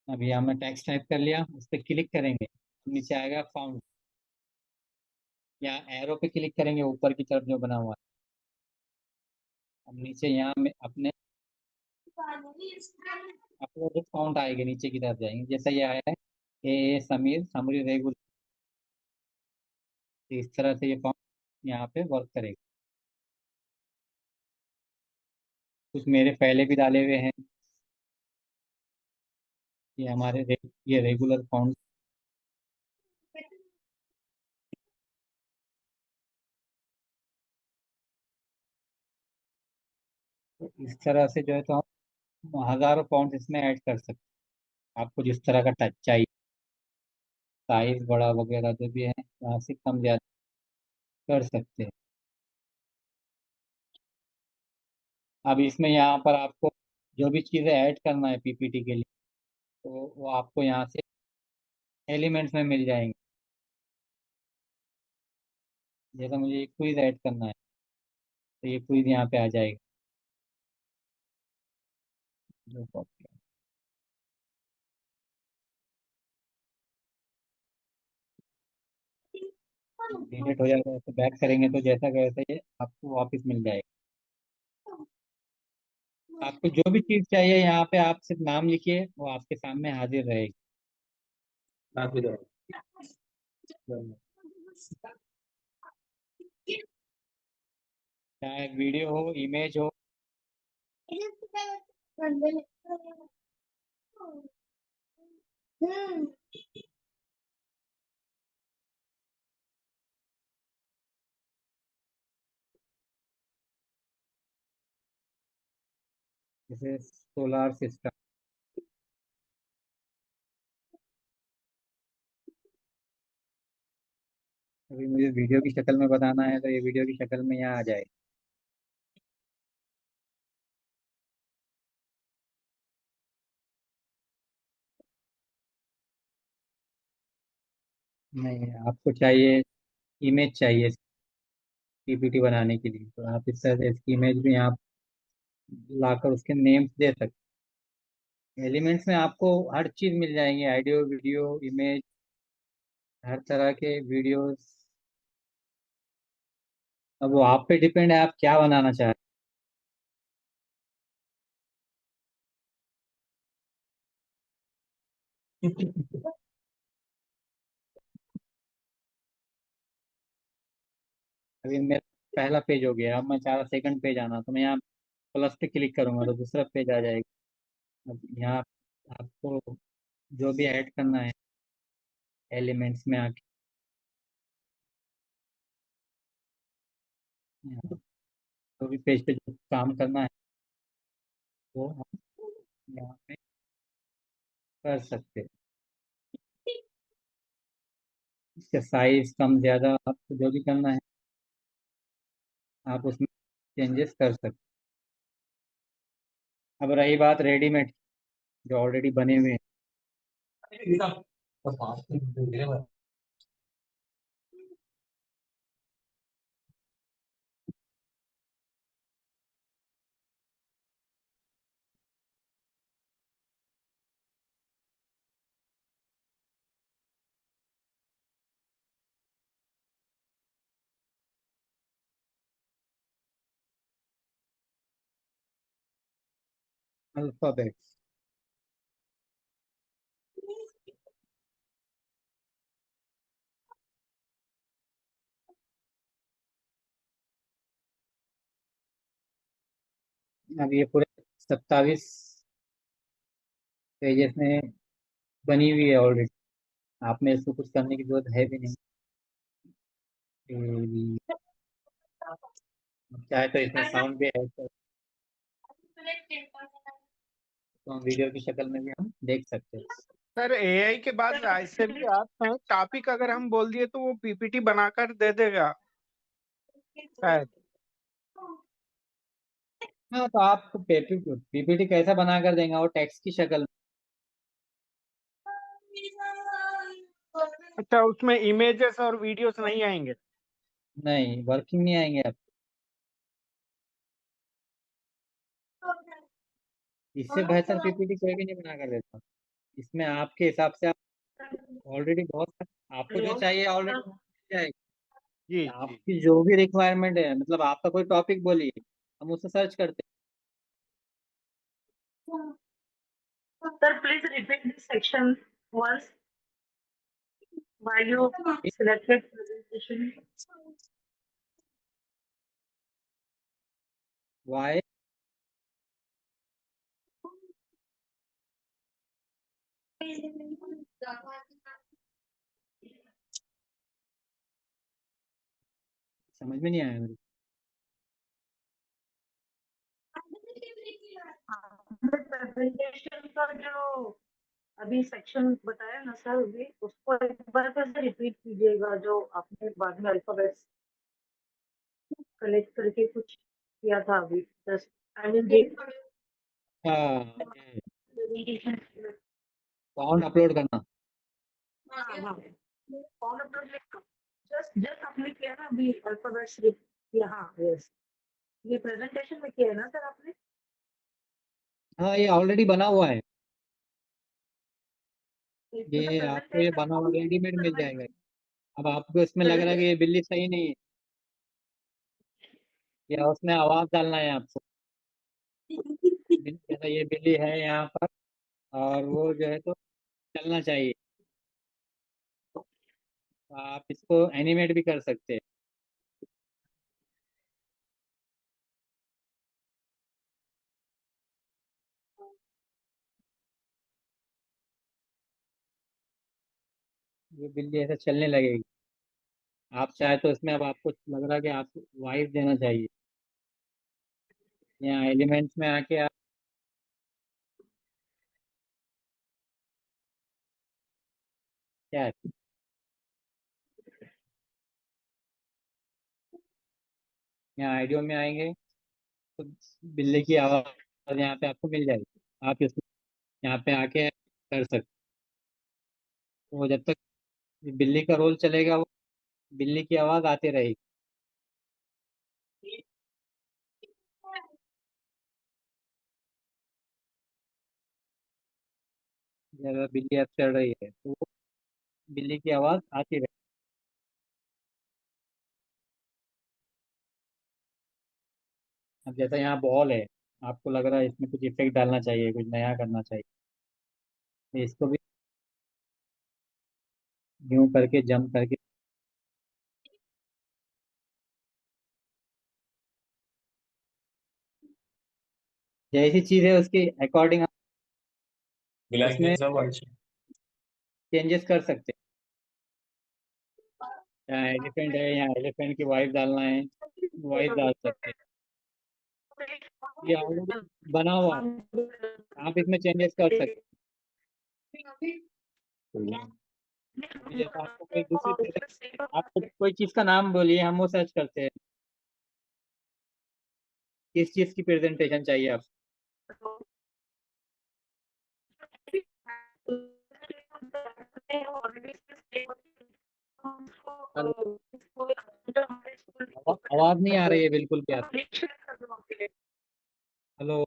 अभी हमने टेक्स्ट टाइप कर लिया, उस पर क्लिक करेंगे, नीचे आएगा फाउंड। यहाँ एरो पे क्लिक करेंगे ऊपर की तरफ जो बना हुआ है। अब नीचे यहाँ में अपने अपलोडेड फाउंड आएंगे, नीचे की तरफ जाएंगे, जैसा ये आया है ए समीर समरी रेगुलर। इस तरह से ये फाउंड यहाँ पे वर्क करेगा। कुछ मेरे पहले भी डाले हुए हैं, ये हमारे ये रेगुलर फाउंड। तो इस तरह से जो है तो हम हजारों पाउंड इसमें ऐड कर सकते हैं। आपको जिस तरह का टच चाहिए, साइज बड़ा वगैरह जो भी है, यहाँ से कम ज्यादा कर सकते हैं। अब इसमें यहाँ पर आपको जो भी चीज़ें ऐड करना है पीपीटी के लिए, तो वो आपको यहाँ से एलिमेंट्स में मिल जाएंगे। जैसा मुझे एक क्विज ऐड करना है, तो ये क्विज यहाँ पे आ जाएगा। जो डिलीट हो जाएगा तो बैक करेंगे तो जैसा का वैसा ये आपको वापस मिल जाएगा। आपको जो भी चीज़ चाहिए यहाँ पे आप सिर्फ नाम लिखिए, वो आपके सामने हाजिर रहेगी। चाहे वीडियो हो, इमेज हो, जैसे सोलार सिस्टम। अभी मुझे वीडियो की शक्ल में बताना है तो ये वीडियो की शक्ल में यहाँ आ जाएगा। नहीं, आपको चाहिए, इमेज चाहिए पीपीटी बनाने के लिए, तो आप इस तरह से इसकी इमेज भी आप लाकर उसके नेम्स दे सकते हैं। एलिमेंट्स में आपको हर चीज़ मिल जाएंगी, ऑडियो, वीडियो, इमेज, हर तरह के वीडियोस। अब वो आप पे डिपेंड है, आप क्या बनाना चाहते हैं। अभी मेरा पहला पेज हो गया, अब मैं चाह रहा सेकंड पेज आना, तो मैं यहाँ प्लस पे क्लिक करूंगा तो दूसरा पेज आ जाएगा। अब यहाँ आपको जो भी ऐड करना है एलिमेंट्स में आके, यहाँ जो भी पेज पे जो काम करना है वो हम यहाँ पे कर सकते हैं। इसका साइज कम ज़्यादा आपको जो भी करना है आप उसमें चेंजेस कर सकते हैं। अब रही बात रेडीमेड जो ऑलरेडी बने हुए हैं, अल्फाबेट्स। अब ये पूरे 27 पेजेस में बनी हुई है ऑलरेडी, आप में इसको कुछ करने की जरूरत है भी नहीं। चाहे तो इसमें साउंड भी ऐड कर, तो हम वीडियो की शक्ल में भी हम देख सकते हैं। सर एआई के बाद ऐसे भी आप हैं, टॉपिक अगर हम बोल दिए तो वो पीपीटी बनाकर दे देगा शायद। हाँ, तो आप पीपीटी कैसा बना कर देंगे, वो टेक्स्ट की शक्ल में। अच्छा, उसमें इमेजेस और वीडियोस नहीं आएंगे? नहीं, वर्किंग नहीं आएंगे आप। इससे बेहतर पीपीटी कोई भी नहीं बना कर देता। इसमें आपके हिसाब से आप ऑलरेडी बहुत, आपको जो चाहिए ऑलरेडी मिल जाएगा। जी जी। आपकी जो भी रिक्वायरमेंट है, मतलब आपका कोई टॉपिक बोलिए, हम उससे सर्च करते Sir, please repeat this section once while you हैं। selected presentation. वाई, समझ में नहीं आया मेरे प्रेजेंटेशन का जो अभी सेक्शन बताया ना सर, अभी उसको एक बार फिर से रिपीट कीजिएगा, जो आपने बाद में अल्फाबेट्स कलेक्ट करके कुछ किया था अभी। जस्ट आई विल को। हाँ, साउंड अपलोड करना। जस्ट जस्ट आपने किया ना अभी अल्फाबेट्स किया, हाँ यस, ये प्रेजेंटेशन में किया है ना सर आपने? हाँ, ये ऑलरेडी बना हुआ है, ये आपको ये प्रेजेंटेशन बना हुआ रेडीमेड मिल जाएगा। अब आपको इसमें लग रहा है कि ये बिल्ली सही नहीं है, या उसमें आवाज डालना है आपको, जैसा ये बिल्ली है यहाँ पर और वो जो है तो चलना चाहिए, आप इसको एनिमेट भी कर सकते हैं। ये बिल्ली ऐसे चलने लगेगी। आप चाहे तो इसमें अब आपको लग रहा है कि आपको वॉइस देना चाहिए, यहाँ एलिमेंट्स में आके आप क्या है, यहाँ आइडियो में आएंगे तो बिल्ली की आवाज़ यहाँ पे आपको मिल जाएगी। आप इसमें यहाँ पे आके कर सकते। वो जब तक बिल्ली का रोल चलेगा वो बिल्ली की आवाज़ आती रहेगी। जब बिल्ली अब चल रही है तो वो बिल्ली की आवाज़ आती रहेगी। अब जैसा यहाँ बॉल है, आपको लग रहा है इसमें कुछ इफेक्ट डालना चाहिए, कुछ नया करना चाहिए, तो इसको भी यूं करके जंप करके जैसी चीज़ है उसके अकॉर्डिंग उसमें चेंजेस कर सकते हैं। यहाँ एलिफेंट है, यहाँ एलिफेंट की वाइफ डालना है, वाइफ डाल सकते हैं। ये ऑलरेडी बना हुआ है, आप इसमें चेंजेस कर सकते हैं। जैसा आपको कोई दूसरी आपको कोई चीज़ का नाम बोलिए, हम वो सर्च करते हैं। किस चीज़ की प्रेजेंटेशन चाहिए आपको? हेलो, आवाज़ नहीं आ रही है बिल्कुल भी आपकी। हेलो,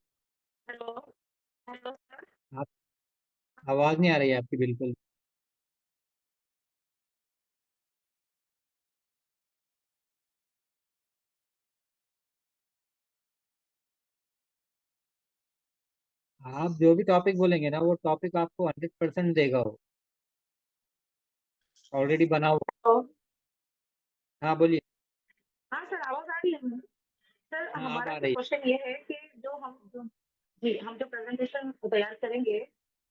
आप आवाज़ नहीं आ रही है आपकी बिल्कुल। आप जो भी टॉपिक बोलेंगे ना वो टॉपिक आपको 100% देगा वो, ऑलरेडी बना हुआ। हाँ बोलिए। हाँ सर, आवाज आ रही है मुझे। सर हाँ अब हमारा आ जो रही है। क्वेश्चन ये है कि हम जो प्रेजेंटेशन तैयार करेंगे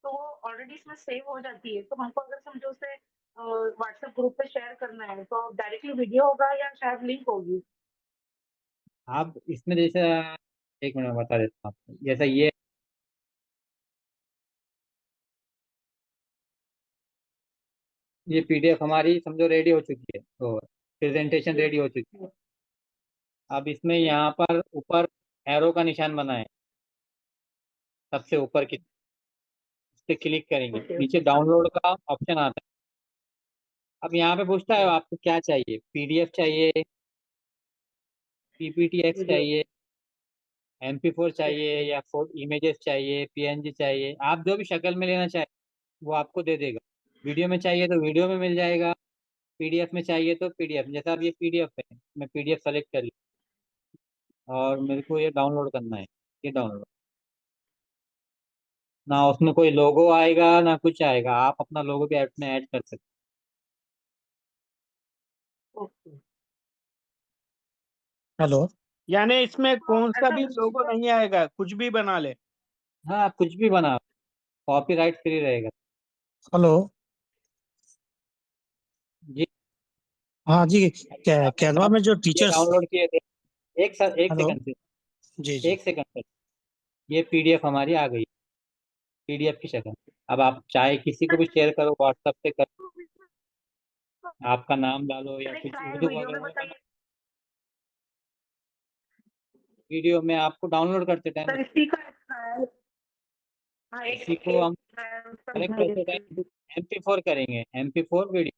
तो वो ऑलरेडी इसमें सेव हो जाती है, तो हमको अगर समझो उसे व्हाट्सएप ग्रुप पे शेयर करना है तो डायरेक्टली वीडियो होगा या शायद लिंक होगी? आप इसमें जैसा, एक मिनट बता देता हूँ आपको। जैसा ये पीडीएफ हमारी समझो रेडी हो चुकी है, तो प्रेजेंटेशन रेडी हो चुकी है। अब इसमें यहाँ पर ऊपर एरो का निशान बना है, सबसे ऊपर की, इस पे क्लिक करेंगे, नीचे डाउनलोड का ऑप्शन आता है। अब यहाँ पे पूछता है आपको क्या चाहिए, पीडीएफ चाहिए, पीपीटीएक्स चाहिए, MP4 चाहिए, या इमेजेस चाहिए, पीएनजी चाहिए। आप जो भी शक्ल में लेना चाहे वो आपको दे देगा। वीडियो में चाहिए तो वीडियो में मिल जाएगा, पीडीएफ में चाहिए तो पीडीएफ। जैसा अब ये पीडीएफ है, मैं पीडीएफ सेलेक्ट कर लिया और मेरे को ये डाउनलोड करना है। ये डाउनलोड, ना उसमें कोई लोगो आएगा ना कुछ आएगा, आप अपना लोगो भी में ऐड कर सकते ओके। हेलो, यानी इसमें कौन सा ऐसा भी लोगो नहीं आएगा, कुछ भी बना ले? हैं। हाँ, आप कुछ भी बना, कॉपीराइट फ्री रहेगा। हेलो। जी। हाँ जी, कैनवा आप में जो ये टीचर्स। डाउनलोड किए थे, एक हेलो। सेकंड से, जी जी। एक सेकंड से, ये पीडीएफ हमारी आ गई, पीडीएफ की शक्ल। अब आप चाहे किसी को भी शेयर करो, व्हाट्सएप पे करो, आपका नाम डालो या सर एक कुछ ट्रायल उर्दू वीडियो में वगैरह में बताइए वीडियो में आपको डाउनलोड करते टाइम, सर, इसी का ट्रायल। हाँ, इसी को एक हम ट्रायल सेलेक्ट करते समझाइए। टाइम MP4 करेंगे, MP4 वीडियो।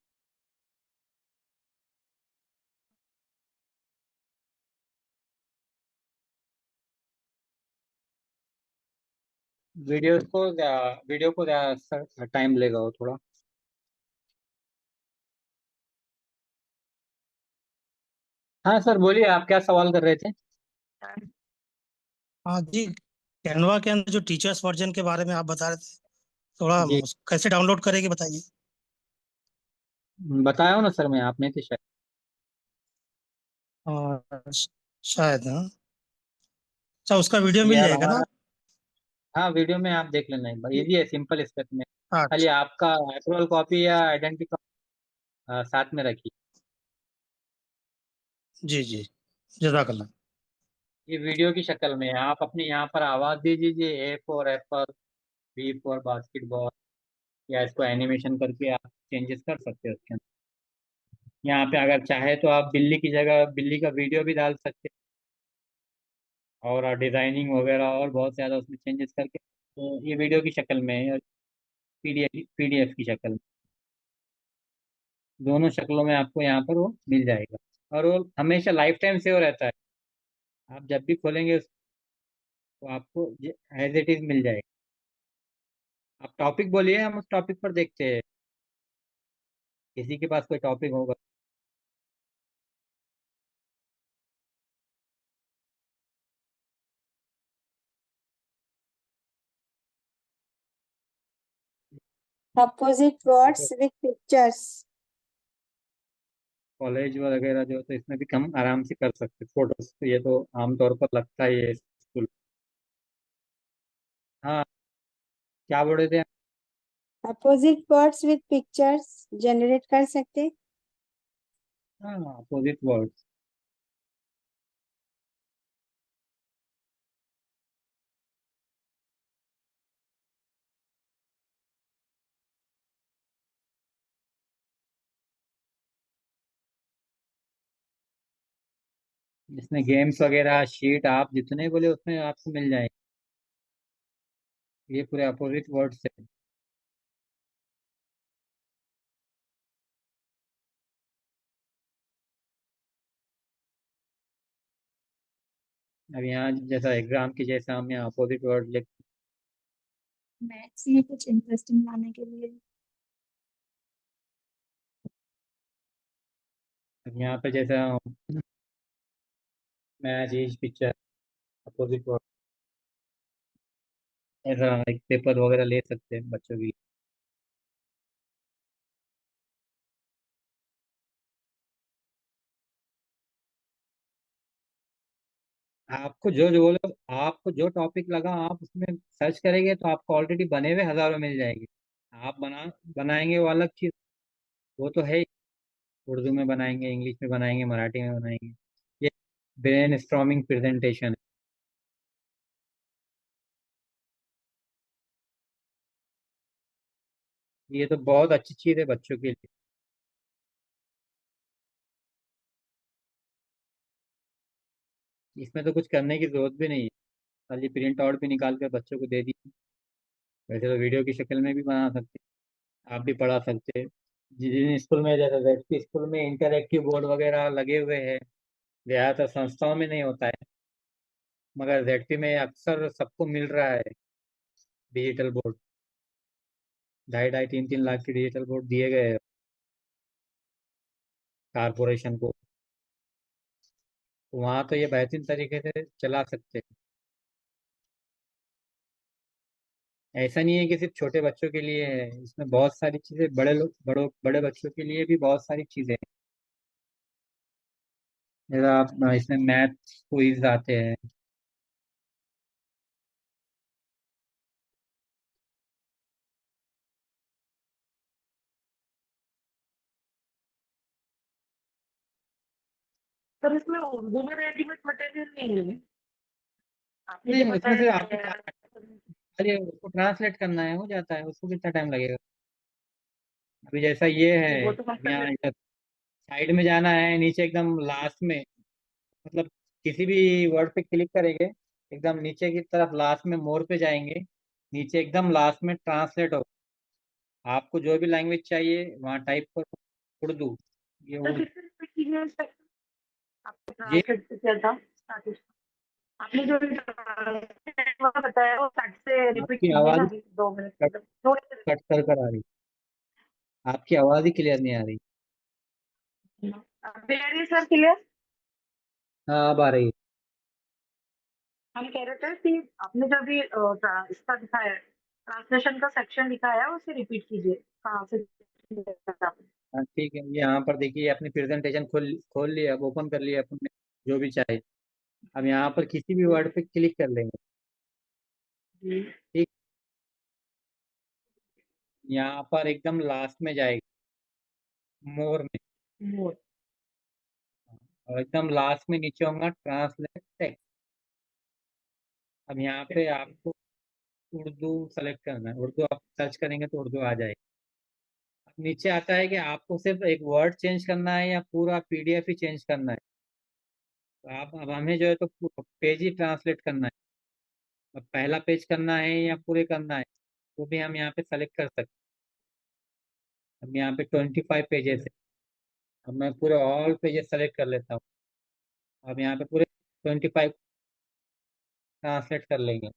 वीडियो को टाइम लेगा वो थोड़ा। हाँ सर बोलिए, आप क्या सवाल कर रहे थे? हाँ जी, कैनवा के अंदर जो टीचर्स वर्जन के बारे में आप बता रहे थे, थोड़ा जी, कैसे डाउनलोड करेंगे बताइए। बताया हो ना सर, मैं आप नहीं थे शायद। और शायद, हाँ। अच्छा, उसका वीडियो ये मिल अब जाएगा ना? हमारा, हाँ वीडियो में आप देख लेना, इजी है, सिंपल स्टेप में। खाली अच्छा। आपका अप्रूवल कॉपी या आइडेंटिटी साथ में रखिए। जी जी, जजाकल्ला। ये वीडियो की शक्ल में है, आप अपने यहाँ पर आवाज दे दीजिए, A for apple, B for basketball, या इसको एनिमेशन करके आप चेंजेस कर सकते हो उसके अंदर। यहाँ पे अगर चाहे तो आप बिल्ली की जगह बिल्ली का वीडियो भी डाल सकते हैं, और डिजाइनिंग वगैरह और बहुत ज़्यादा उसमें चेंजेस करके, तो ये वीडियो की शक्ल में है, पीडीएफ की शक्ल में, दोनों शक्लों में आपको यहाँ पर वो मिल जाएगा। और वो हमेशा लाइफ टाइम सेव रहता है, आप जब भी खोलेंगे तो आपको एज इट इज मिल जाएगा। आप टॉपिक बोलिए, हम उस टॉपिक पर देखते हैं, किसी के पास कोई टॉपिक होगा। Opposite words with pictures. College वगैरह जो, तो इसमें भी हम आराम से कर सकते हैं फोटोज, तो ये तो आमतौर पर लगता ही है स्कूल। हाँ, क्या बोल रहे थे? Opposite words with pictures generate कर सकते। हाँ, अपोजिट वर्ड। इसमें गेम्स वगैरह शीट आप जितने बोले उसमें आपको मिल जाएंगे, ये पूरे अपोजिट वर्ड से। अब यहाँ जैसा एग्जाम की जैसा हम यहाँ अपोजिट वर्ड लिख, मैथ्स में कुछ इंटरेस्टिंग लाने के लिए। अब यहाँ पे जैसा match is picture, opposite word, ऐसा एक पेपर वगैरह ले सकते हैं बच्चों की। आपको जो बोलो, आपको जो टॉपिक लगा आप उसमें सर्च करेंगे तो आपको ऑलरेडी बने हुए हजारों मिल जाएंगे। आप बनाएंगे वो अलग चीज, वो तो है ही। उर्दू में बनाएंगे, इंग्लिश में बनाएंगे, मराठी में बनाएंगे, ये ब्रेन स्ट्रॉमिंग प्रेजेंटेशन है। ये तो बहुत अच्छी चीज है बच्चों के लिए। इसमें तो कुछ करने की जरूरत भी नहीं है, खाली प्रिंट आउट भी निकाल कर बच्चों को दे दी। वैसे तो वीडियो की शक्ल में भी बना सकते हैं, आप भी पढ़ा सकते हैं। जिन स्कूल में, जैसे वेट स्कूल में इंटरेक्टिव बोर्ड वगैरह लगे हुए हैं, ज्यादातर संस्थाओं में नहीं होता है, मगर जेडपी में अक्सर सबको मिल रहा है डिजिटल बोर्ड। 2.5 3 लाख के डिजिटल बोर्ड दिए गए हैं कारपोरेशन को, वहाँ तो ये बेहतरीन तरीके से चला सकते हैं। ऐसा नहीं है कि सिर्फ छोटे बच्चों के लिए है, इसमें बहुत सारी चीजें, बड़े लोग, बड़े बच्चों के लिए भी बहुत सारी चीजें हैं। जैसा आप इसमें मैथ क्विज आते हैं। सर इसमें उर्दू में रेडीमेड मटेरियल नहीं है, आपने जो नहीं, इसमें से आपको बताया। खाली उसको ट्रांसलेट करना है, हो जाता है, उसको कितना टाइम लगेगा। अभी जैसा ये है, वो तो हम अब कर यहाँ लेते साइड में जाना है, नीचे एकदम लास्ट में, मतलब किसी भी वर्ड पे क्लिक करेंगे, एकदम नीचे की तरफ लास्ट में मोर पे जाएंगे, नीचे एकदम लास्ट में ट्रांसलेट हो, आपको जो भी लैंग्वेज चाहिए वहाँ टाइप करो, उर्दू, ये तो उर्दू। किस तरह से कीजिए सर, आपको जी, ट्रांसलेट किया था स्टार्टिंग, आपने जो भी translate वाला बताया वो स्टार्ट से रिपीट आपकी कीजिए ना, आवाज अभी 2 मिनट कट मतलब थोड़े से कट कर कर आ रही, आपकी आवाज ही क्लियर नहीं आ रही। अभी आ रही है सर क्लियर। हाँ, अब आ रही है। हम कह रहे थे कि आपने जो भी इसका दिखाया है, ट्रांसलेशन का सेक्शन दिखाया है उसे रिपीट कीजिए, कहाँ से किया था आपने? हाँ ठीक है, ये यहाँ पर देखिए अपनी प्रेजेंटेशन खोल खोल लिया, अब ओपन कर लिया अपन ने, जो भी चाहे। अब यहाँ पर किसी भी वर्ड पे क्लिक कर लेंगे। जी। ठीक, यहाँ पर एकदम लास्ट में जाएगा मोर में, मोर। और एकदम लास्ट में नीचे होगा ट्रांसलेट टेक्स्ट। अब यहाँ पे आपको उर्दू सेलेक्ट करना है, उर्दू आप सर्च करेंगे तो उर्दू आ जाएगी। अब नीचे आता है कि आपको सिर्फ एक वर्ड चेंज करना है या पूरा पीडीएफ ही चेंज करना है। तो आप, अब हमें जो है तो पेज ही ट्रांसलेट करना है। अब पहला पेज करना है या पूरे करना है, वो भी हम यहाँ पे सेलेक्ट कर सकते हैं। अब यहाँ पे 25 पेजेस है, अब मैं पूरे ऑल पेजेस सेलेक्ट कर लेता हूँ। अब यहाँ पे पूरे 25 ट्रांसलेट कर लेंगे।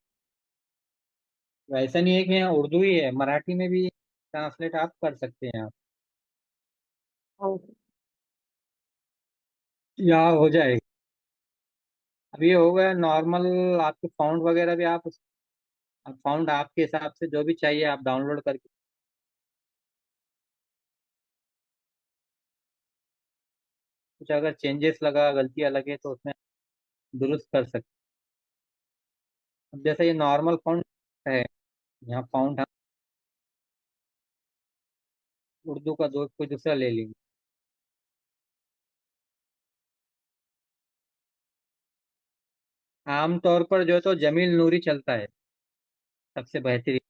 तो ऐसा नहीं है कि यहाँ उर्दू ही है, मराठी में भी ट्रांसलेट आप कर सकते हैं आप, ओके। यहाँ हो जाएगा। अब ये हो गया नॉर्मल। आपके फाउंड वगैरह भी आप फाउंड आपके हिसाब से जो भी चाहिए आप डाउनलोड करके, कुछ अगर चेंजेस लगा, गलतियाँ लगे तो उसमें दुरुस्त कर सकते। अब जैसे ये नॉर्मल फाउंड है, यहाँ फाउंड हम उर्दू का दो कोई दूसरा ले लेंगे। आमतौर पर जो है तो जमील नूरी चलता है सबसे बेहतरीन।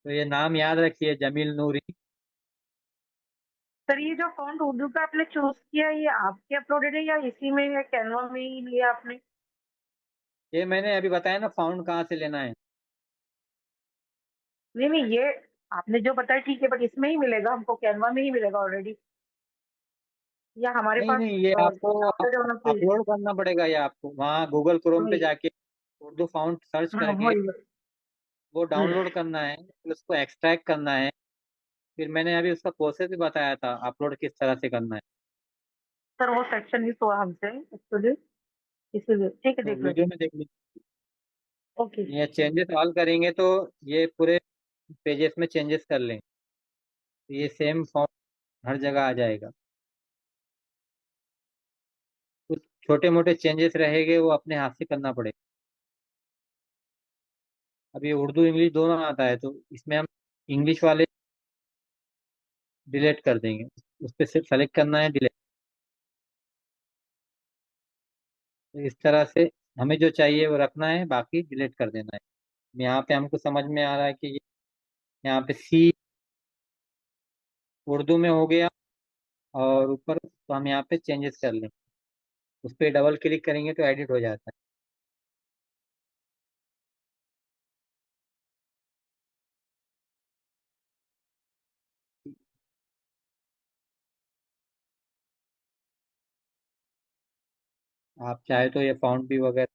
तो ये नाम याद रखिए, जमील नूरी। सर ये जो फॉन्ट उर्दू का आपने चूज किया, ये आपके अपलोडेड है या इसी में है, कैनवा में ही लिया आपने? ये मैंने अभी बताया ना, फाउंड कहाँ से लेना है। नहीं नहीं, ये आपने जो बताया ठीक है, बट इसमें ही मिलेगा हमको, कैनवा में ही मिलेगा ऑलरेडी, या हमारे नहीं पास नहीं, ये आपको डाउनलोड होना चाहिए? अपलोड करना पड़ेगा। ये आपको वहाँ गूगल क्रोम पे वही। जाके उर्दू फाउंड सर्च हाँ करके वही। वो डाउनलोड करना है, फिर उसको एक्सट्रैक्ट करना है। फिर मैंने अभी उसका प्रोसेस भी बताया था, अपलोड किस तरह से करना है। सर वो सेक्शन मिस हुआ हमसे एक्चुअली, इसीलिए। ठीक है, तो देख वीडियो लेते। में देख लीजिए। ओके। ये चेंजेस ऑल करेंगे तो ये पूरे पेजेस में चेंजेस कर लेंगे, तो ये सेम फॉर्म हर जगह आ जाएगा। कुछ छोटे मोटे चेंजेस रहेंगे वो अपने हाथ से करना पड़ेगा। अब ये उर्दू इंग्लिश दोनों आता है, तो इसमें हम इंग्लिश वाले डिलीट कर देंगे। उस पर सिर्फ सेलेक्ट करना है, डिलीट। तो इस तरह से हमें जो चाहिए वो रखना है, बाकी डिलीट कर देना है। यहाँ पे हमको समझ में आ रहा है कि यहाँ पे सी उर्दू में हो गया, और ऊपर तो हम यहाँ पे चेंजेस कर लेंगे। उस पर डबल क्लिक करेंगे तो एडिट हो जाता है। आप चाहे तो ये फॉन्ट भी वगैरह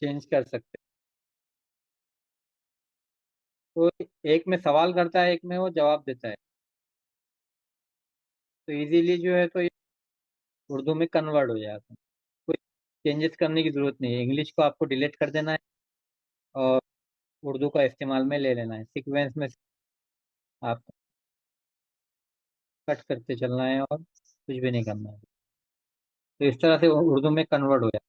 चेंज कर सकते हैं। तो एक में सवाल करता है, एक में वो जवाब देता है, तो इजीली जो है तो ये उर्दू में कन्वर्ट हो जाता है। कोई चेंजेस करने की जरूरत नहीं है। इंग्लिश को आपको डिलीट कर देना है और उर्दू का इस्तेमाल में ले लेना है। सीक्वेंस में आप कट करते चलना है और कुछ भी नहीं करना है। तो इस तरह से उर्दू में कन्वर्ट हो जाए।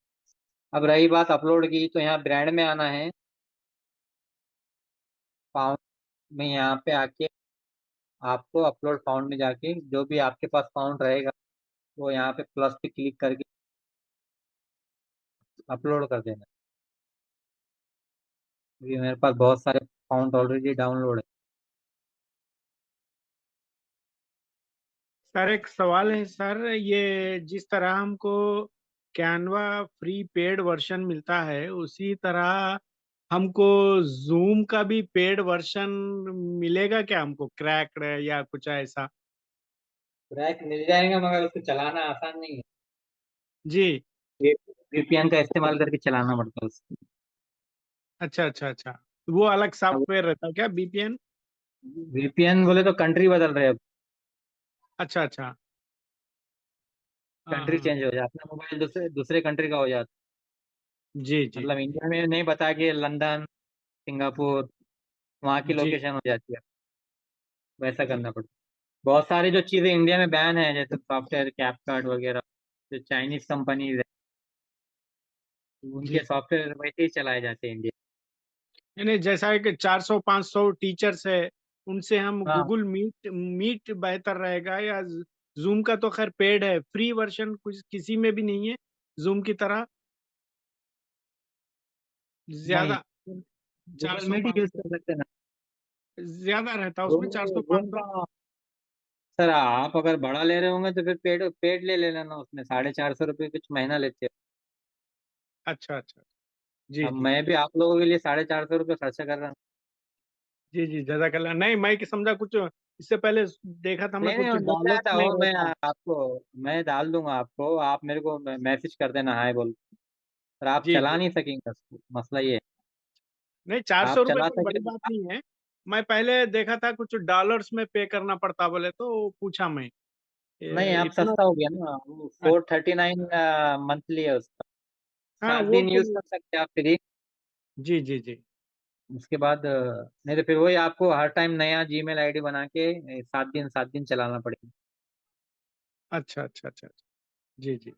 अब रही बात अपलोड की, तो यहाँ ब्रांड में आना है, फाउंड में यहाँ पे आके आपको अपलोड फाउंड में जाके जो भी आपके पास फाउंड रहेगा वो यहाँ पे प्लस पे क्लिक करके अपलोड कर देना। क्योंकि मेरे पास बहुत सारे फाउंड ऑलरेडी डाउनलोड है। सर एक सवाल है सर, ये जिस तरह हमको कैनवा फ्री पेड वर्जन मिलता है, उसी तरह हमको जूम का भी पेड वर्जन मिलेगा क्या हमको, क्रैक्ड या कुछ ऐसा? क्रैक मिल जाएगा, मगर उसको चलाना आसान नहीं है। जी। ये वीपीएन का इस्तेमाल करके चलाना पड़ता है उसको। अच्छा अच्छा अच्छा, वो अलग सॉफ्टवेयर रहता है क्या, बीपीएन? वीपीएन बोले तो कंट्री बदल रहे हैं अब। अच्छा अच्छा। हाँ कंट्री हाँ। चेंज हो जाता है, मोबाइल दूसरे दूसरे कंट्री का हो जाता जी है। जी। मतलब इंडिया में नहीं बता के लंदन, सिंगापुर वहाँ की जी लोकेशन हो जाती है, वैसा करना पड़ता है। बहुत सारी जो चीज़ें इंडिया में बैन है, जैसे सॉफ्टवेयर कैपकट वगैरह, जो चाइनीज कंपनीज है, जी उनके सॉफ्टवेयर वैसे ही चलाए जाते हैं इंडिया। यानी जैसा है कि 400-500 टीचर्स है, उनसे हम हाँ गूगल मीट मीट बेहतर रहेगा, या जूम का तो खैर पेड है, फ्री वर्जन कुछ किसी में भी नहीं है जूम की तरह नहीं, ज्यादा। चार गूगल सौ मीट ही पाँच यूज सौ कर सकते हैं ना। ज्यादा रहता है उसमें, रूम 400-500। रूम का, सर आप अगर बड़ा ले रहे होंगे तो फिर पेड पेड ले लेना, उसमें 450 रुपये कुछ महीना लेते हैं। अच्छा अच्छा, जी अब जी मैं भी आप लोगों के लिए 450 रुपये खर्चा कर रहा हूँ। जी जी, जजाकल्ला। नहीं, मैं कि समझा कुछ इससे पहले देखा था मैं, नहीं नहीं, कुछ वो मुझसे डॉलर्स आता में हो, मैं रहता है। आपको, मैं डाल दूंगा आपको, आप मेरे को मैसेज कर देना हाय बोल, पर आप जी चला जी, नहीं सकेंगे उसको, मसला ये है। नहीं 400 आप रुपये चला कोई बड़ी सके, बात नहीं है। मैं पहले देखा था कुछ डॉलर्स में पे करना पड़ता बोले, तो पूछा मैं नहीं आप इतना। सस्ता हो गया ना, वो 439 मंथली है उसका। हाँ, 7 दिन यूज कर सकते हैं आप फ्री। जी जी जी, उसके बाद नहीं तो फिर वही आपको हर टाइम नया जीमेल आईडी बना के 7 दिन चलाना पड़ेगा। अच्छा अच्छा अच्छा अच्छा, जी जी,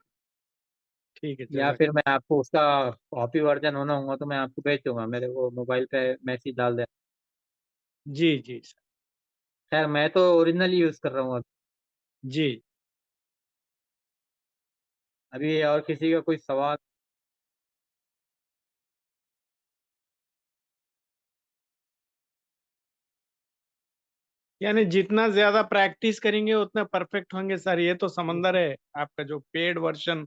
ठीक है, या फिर जजाकल्ला। मैं आपको उसका कॉपी वर्जन होना होगा तो मैं आपको भेज दूंगा, मेरे को मोबाइल पे मैसेज डाल दे। जी जी सर, खैर मैं तो ओरिजिनल यूज कर रहा हूँ अभी। जी। अभी और किसी का कोई सवाल? यानी जितना ज्यादा प्रैक्टिस करेंगे उतना परफेक्ट होंगे सर, ये तो समंदर है। आपका जो पेड वर्जन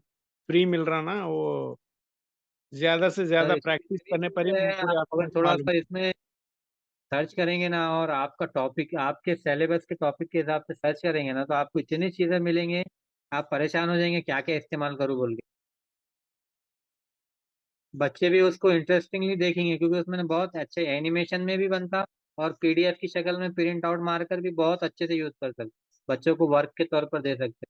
फ्री मिल रहा ना, वो ज्यादा से सर ज्यादा इसमें प्रैक्टिस फ्री करने पर ही है, पूरे आप आपको अगर थोड़ा मालूम। सा इसमें सर्च करेंगे ना, और आपका टॉपिक आपके सिलेबस के टॉपिक के हिसाब से सर्च करेंगे ना, तो आपको इतनी चीजें मिलेंगे, आप परेशान हो जाएंगे क्या क्या इस्तेमाल करूँ बोल के। बच्चे भी उसको इंटरेस्टिंगली देखेंगे, क्योंकि उसमें बहुत अच्छे एनिमेशन में भी बनता, और पीडीएफ की शक्ल में प्रिंट आउट मारकर भी बहुत अच्छे से यूज कर सकते, बच्चों को वर्क के तौर पर दे सकते,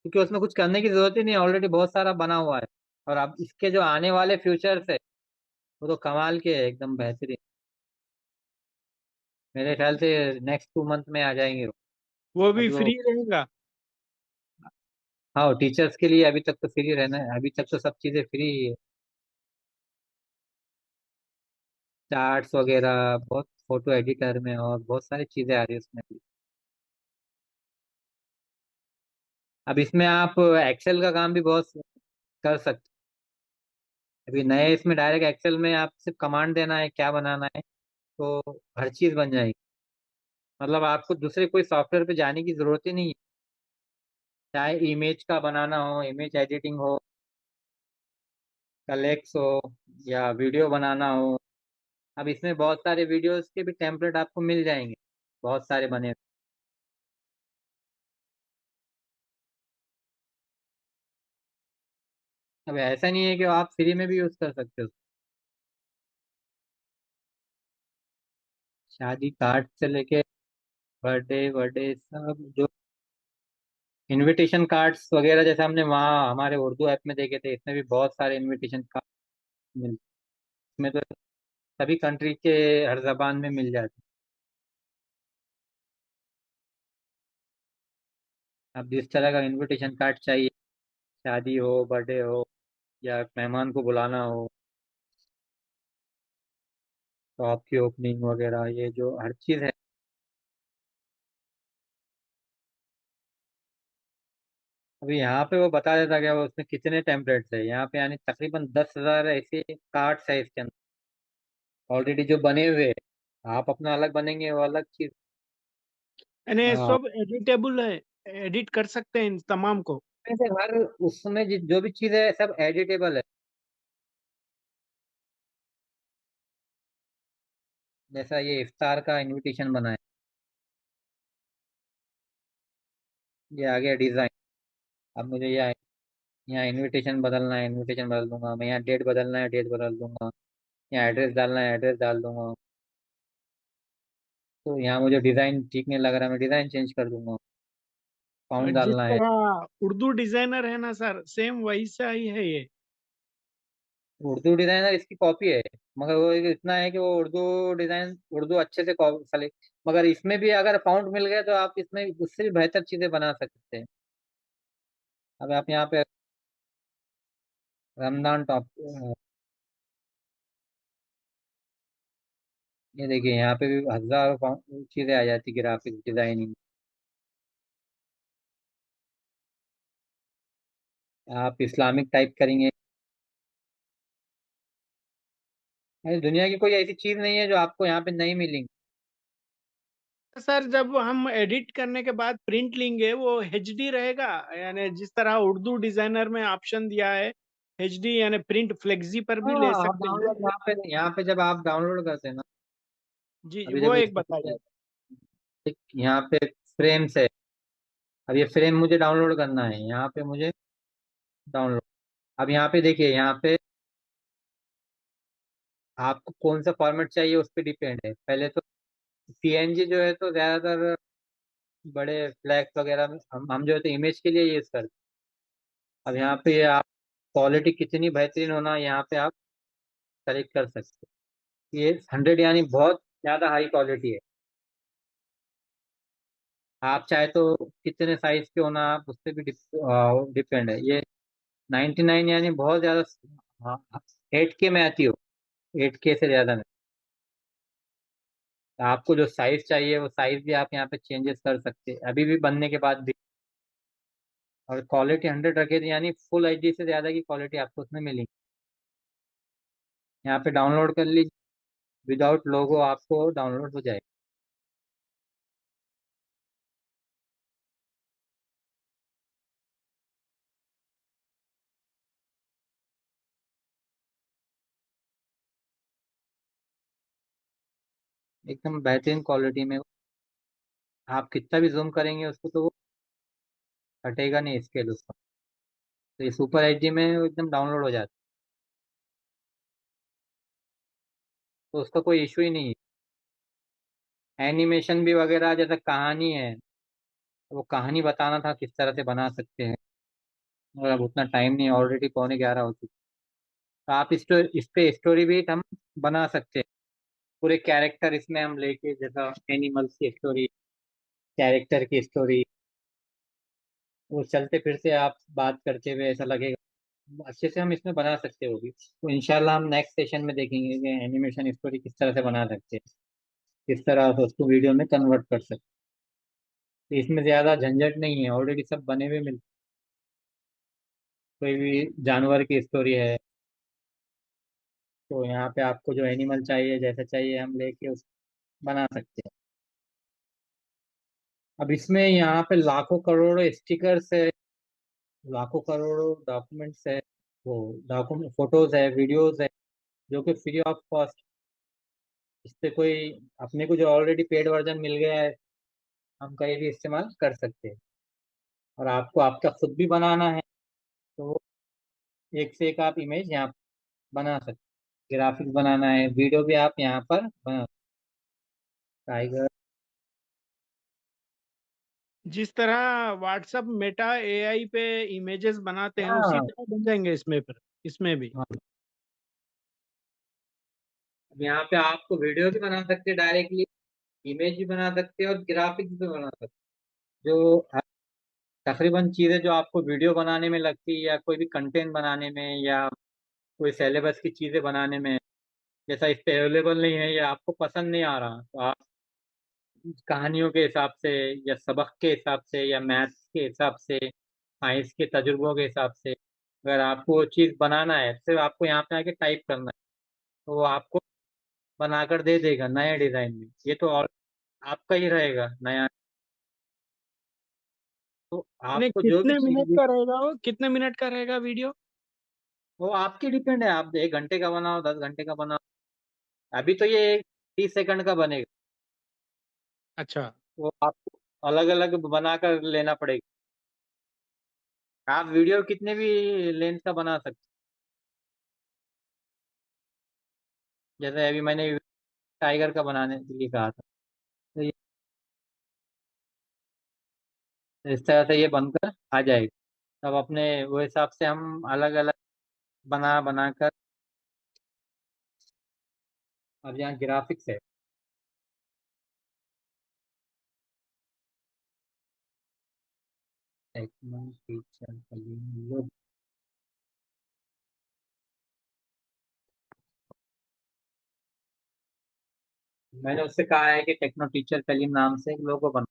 क्योंकि उसमें कुछ करने की जरूरत ही नहीं, ऑलरेडी बहुत सारा बना हुआ है। और अब इसके जो आने वाले फ्यूचर्स है, वो तो कमाल के है, एकदम बेहतरीन। मेरे ख्याल से नेक्स्ट 2 मंथ में आ जाएंगे वो। वो भी अभी वो, फ्री रहेगा? हाँ टीचर्स के लिए अभी तक तो फ्री रहना है, अभी तक तो सब चीजें फ्री ही है। चार्ट्स वगैरह, बहुत फोटो एडिटर में और बहुत सारी चीजें आ रही है उसमें भी। अब इसमें आप एक्सेल का काम भी बहुत कर सकते हैं। अभी नए इसमें डायरेक्ट एक्सेल में आप सिर्फ कमांड देना है क्या बनाना है, तो हर चीज बन जाएगी। मतलब आपको दूसरे कोई सॉफ्टवेयर पे जाने की जरूरत ही नहीं है, चाहे इमेज का बनाना हो, इमेज एडिटिंग हो, कलेक्स हो, या वीडियो बनाना हो। अब इसमें बहुत सारे वीडियोस के भी टेम्पलेट आपको मिल जाएंगे, बहुत सारे बने हुए। अब ऐसा नहीं है कि आप फ्री में भी यूज कर सकते हो। शादी कार्ड से लेके बर्थडे बर्थडे सब, जो इनविटेशन कार्ड्स वगैरह जैसे हमने वहाँ हमारे उर्दू ऐप में देखे थे, इसमें भी बहुत सारे इनविटेशन कार्ड मिलते, इसमें तो सभी कंट्री के हर जबान में मिल जाते। अब जिस तरह का इनविटेशन कार्ड चाहिए, शादी हो, बर्थडे हो, या मेहमान को बुलाना हो, शॉप की ओपनिंग वगैरह, ये जो हर चीज़ है। अभी यहाँ पे वो बता देता क्या वो उसमें कितने टेम्पलेट्स है यहाँ पे, यानी तकरीबन 10,000 ऐसे कार्ड्स है इसके अंदर ऑलरेडी जो बने हुए हैं। आप अपना अलग बनेंगे वो अलग चीज। यानी हाँ, सब एडिटेबल है, एडिट कर सकते हैं इन तमाम को? वैसे हर उसमें जो भी चीज है सब एडिटेबल है। जैसा ये इफ्तार का इनविटेशन बना है, ये आ गया डिजाइन। अब मुझे यहाँ इनविटेशन बदलना है, इनविटेशन बदल दूंगा मैं, यहाँ डेट बदलना है, डेट बदल दूंगा, यहाँ एड्रेस डालना है, एड्रेस डाल दूंगा। तो यहाँ मुझे डिजाइन ठीक नहीं लग रहा, मैं डिजाइन चेंज कर दूंगा, फाउंड जिस डालना है। तरह उर्दू डिजाइनर है ना सर, सेम वैसा ही है ये। उर्दू डिजाइनर इसकी कॉपी है, मगर वो इतना है कि वो उर्दू अच्छे से मगर इसमें भी अगर फाउंड मिल गए तो आप इसमें उससे भी बेहतर चीजें बना सकते हैं। अब आप यहाँ पे रमजान टॉप, ये देखिए यहाँ पे भी हजारों चीजें आ जाती ग्राफिक डिजाइनिंग। आप इस्लामिक टाइप करेंगे, अरे दुनिया की कोई ऐसी चीज नहीं है जो आपको यहाँ पे नहीं मिलेंगी। सर जब हम एडिट करने के बाद प्रिंट लेंगे वो एचडी रहेगा, यानी जिस तरह उर्दू डिजाइनर में ऑप्शन दिया है एचडी, यानी प्रिंट फ्लेक्सी पर भी ले हाँ, आप सकते हैं। डाउनलोड यहाँ पे जब आप डाउनलोड करते हैं ना, जी जी, अभी वो देखो एक बताइए। यहाँ पे फ्रेम्स है। अब ये फ्रेम मुझे डाउनलोड करना है, यहाँ पे मुझे डाउनलोड। अब यहाँ पे देखिए, यहाँ पे आपको कौन सा फॉर्मेट चाहिए उस पर डिपेंड है। पहले तो पीएनजी जो है तो ज्यादातर बड़े फ्लैग्स वगैरह में हम जो है तो इमेज के लिए यूज करते हैं। अब यहाँ पे आप क्वालिटी कितनी बेहतरीन होना यहाँ पे आप सेलेक्ट कर सकते हैं। ये 100 यानी बहुत ज्यादा हाई क्वालिटी है। आप चाहे तो कितने साइज के होना आप उससे भी डिपेंड है। ये 99 यानी बहुत ज्यादा। हाँ, 8K में आती हो, 8K से ज्यादा में। आपको जो साइज चाहिए वो साइज भी आप यहाँ पे चेंजेस कर सकते हैं अभी भी बनने के बाद भी। और क्वालिटी 100 रखे थे यानी फुल एचडी से ज्यादा की क्वालिटी आपको उसमें मिलेगी। यहाँ पे डाउनलोड कर लीजिए, विदाउट लोगो आपको डाउनलोड हो जाएगा। एकदम बेहतरीन क्वालिटी में। आप कितना भी जूम करेंगे उसको तो वो हटेगा नहीं स्केल उसका। तो ये सुपर एचडी में वो एकदम डाउनलोड हो जाता है, तो उसका कोई इशू ही नहीं है। एनिमेशन भी वगैरह जैसे कहानी है, वो कहानी बताना था किस तरह से बना सकते हैं, और अब उतना टाइम नहीं, ऑलरेडी पौने 11 हो चुके। तो आप इस पे स्टोरी भी हम बना सकते हैं। पूरे कैरेक्टर इसमें हम लेके, जैसा एनिमल्स की स्टोरी, कैरेक्टर की स्टोरी, वो चलते फिरते आप बात करते हुए ऐसा लगेगा अच्छे से हम इसमें बना सकते हो भी। तो इंशाल्लाह हम नेक्स्ट सेशन में देखेंगे कि एनिमेशन स्टोरी किस तरह से बना सकते हैं, किस तरह से उसको वीडियो में कन्वर्ट कर सकते हैं। तो इसमें ज़्यादा झंझट नहीं है, ऑलरेडी सब बने हुए मिलते। कोई भी जानवर की स्टोरी है तो यहाँ पे आपको जो एनिमल चाहिए जैसा चाहिए हम लेके उस बना सकते हैं। अब इसमें यहाँ पे लाखों करोड़ों स्टिकर्स है, लाखों करोड़ों डॉक्यूमेंट्स है, वो डॉक्यूमेंट फोटोज है, वीडियोज है, जो कि फ्री ऑफ कॉस्ट। इस पे कोई, अपने को जो ऑलरेडी पेड वर्जन मिल गया है हम कहीं भी इस्तेमाल कर सकते हैं। और आपको आपका खुद भी बनाना है तो एक से एक आप इमेज यहाँ बना सकते हैं। ग्राफिक्स बनाना है, वीडियो भी आप यहाँ पर बना सकते हैं। टाइगर, जिस तरह व्हाट्सएप मेटा एआई पे इमेजेस बनाते हैं उसी हाँ तरह बन जाएंगे इसमें, पर इसमें भी। हाँ। अब यहाँ पे आपको वीडियो भी बना सकते हैं डायरेक्टली, इमेज भी बना सकते हैं और ग्राफिक्स भी बना सकते हैं। जो तकरीबन चीज़ें जो आपको वीडियो बनाने में लगती है या कोई भी कंटेंट बनाने में या कोई सिलेबस की चीज़ें बनाने में, जैसा इस पे अवेलेबल नहीं है या आपको पसंद नहीं आ रहा, तो आप कहानियों के हिसाब से या सबक के हिसाब से या मैथ्स के हिसाब से, साइंस के तजुर्बों के हिसाब से, अगर आपको वो चीज़ बनाना है सिर्फ आपको यहाँ पे आके टाइप करना है तो वो आपको बनाकर दे देगा नए डिज़ाइन में। ये तो और आपका ही रहेगा नया। तो नहीं, आपको जो भी कितने मिनट चीज़, का रहेगा वो, कितने मिनट का रहेगा वीडियो? वो आपकी डिपेंड है। आप 1 घंटे का बनाओ, 10 घंटे का बनाओ। अभी तो ये 30 सेकंड का बनेगा, अच्छा। वो आपको अलग अलग बनाकर लेना पड़ेगा। आप वीडियो कितने भी लेंथ का बना सकते हैं। जैसे अभी मैंने टाइगर का बनाने के लिए कहा था, तो इस तरह से ये बनकर आ जाएगा। तब अपने वो हिसाब से हम अलग अलग बना बनाकर अब यहाँ ग्राफिक्स है। टेक्नो टीचर कलीम लोग। मैंने उससे कहा है कि टेक्नो टीचर कलीम नाम से एक लोगो बना।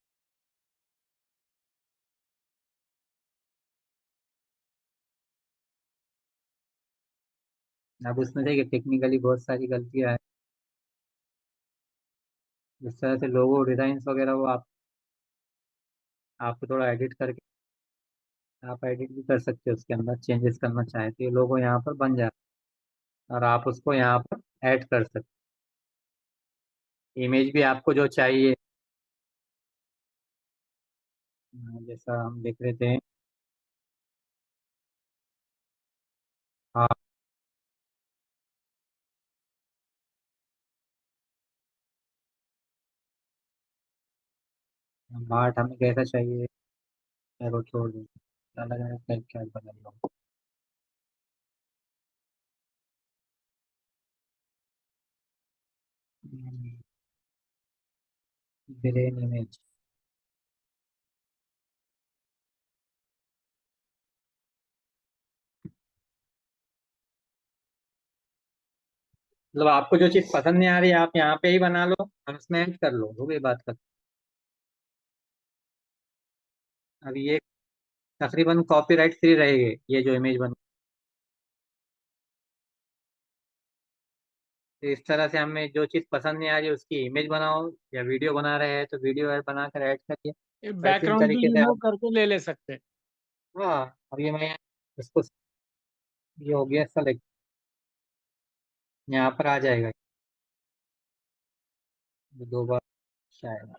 अब उसमें देखिए टेक्निकली बहुत सारी गलतियां हैं। जिस तरह से लोगो डिजाइन वगैरह वो आपको थोड़ा एडिट करके आप एडिट भी कर सकते हो, उसके अंदर चेंजेस करना चाहे तो ये लोगो यहाँ पर बन जाए और आप उसको यहाँ पर ऐड कर सकते। इमेज भी आपको जो चाहिए, जैसा हम देख रहे थे। हाँ, बाट हमें कैसा चाहिए, वो छोड़ दो, अलग अलग टाइप का बना लो। Brain image. मतलब आपको जो चीज पसंद नहीं आ रही है आप यहाँ पे ही बना लो और उसमें ऐड कर लो, हो गई बात खत्म। अब ये तकरीबन कॉपीराइट फ्री रहेगी ये जो इमेज बन। तो इस तरह से हमें जो चीज पसंद नहीं आ रही है उसकी इमेज बनाओ, या वीडियो बना रहे हैं तो वीडियो बनाकर ऐड करिए। वैसे ही बैकग्राउंड भी तरीके से रिमूव आप। करके ले सकते हैं। हाँ, अब ये मैं इसको, ये हो गया सेलेक्ट, यहाँ पर आ जाएगा ये दो बार शायद।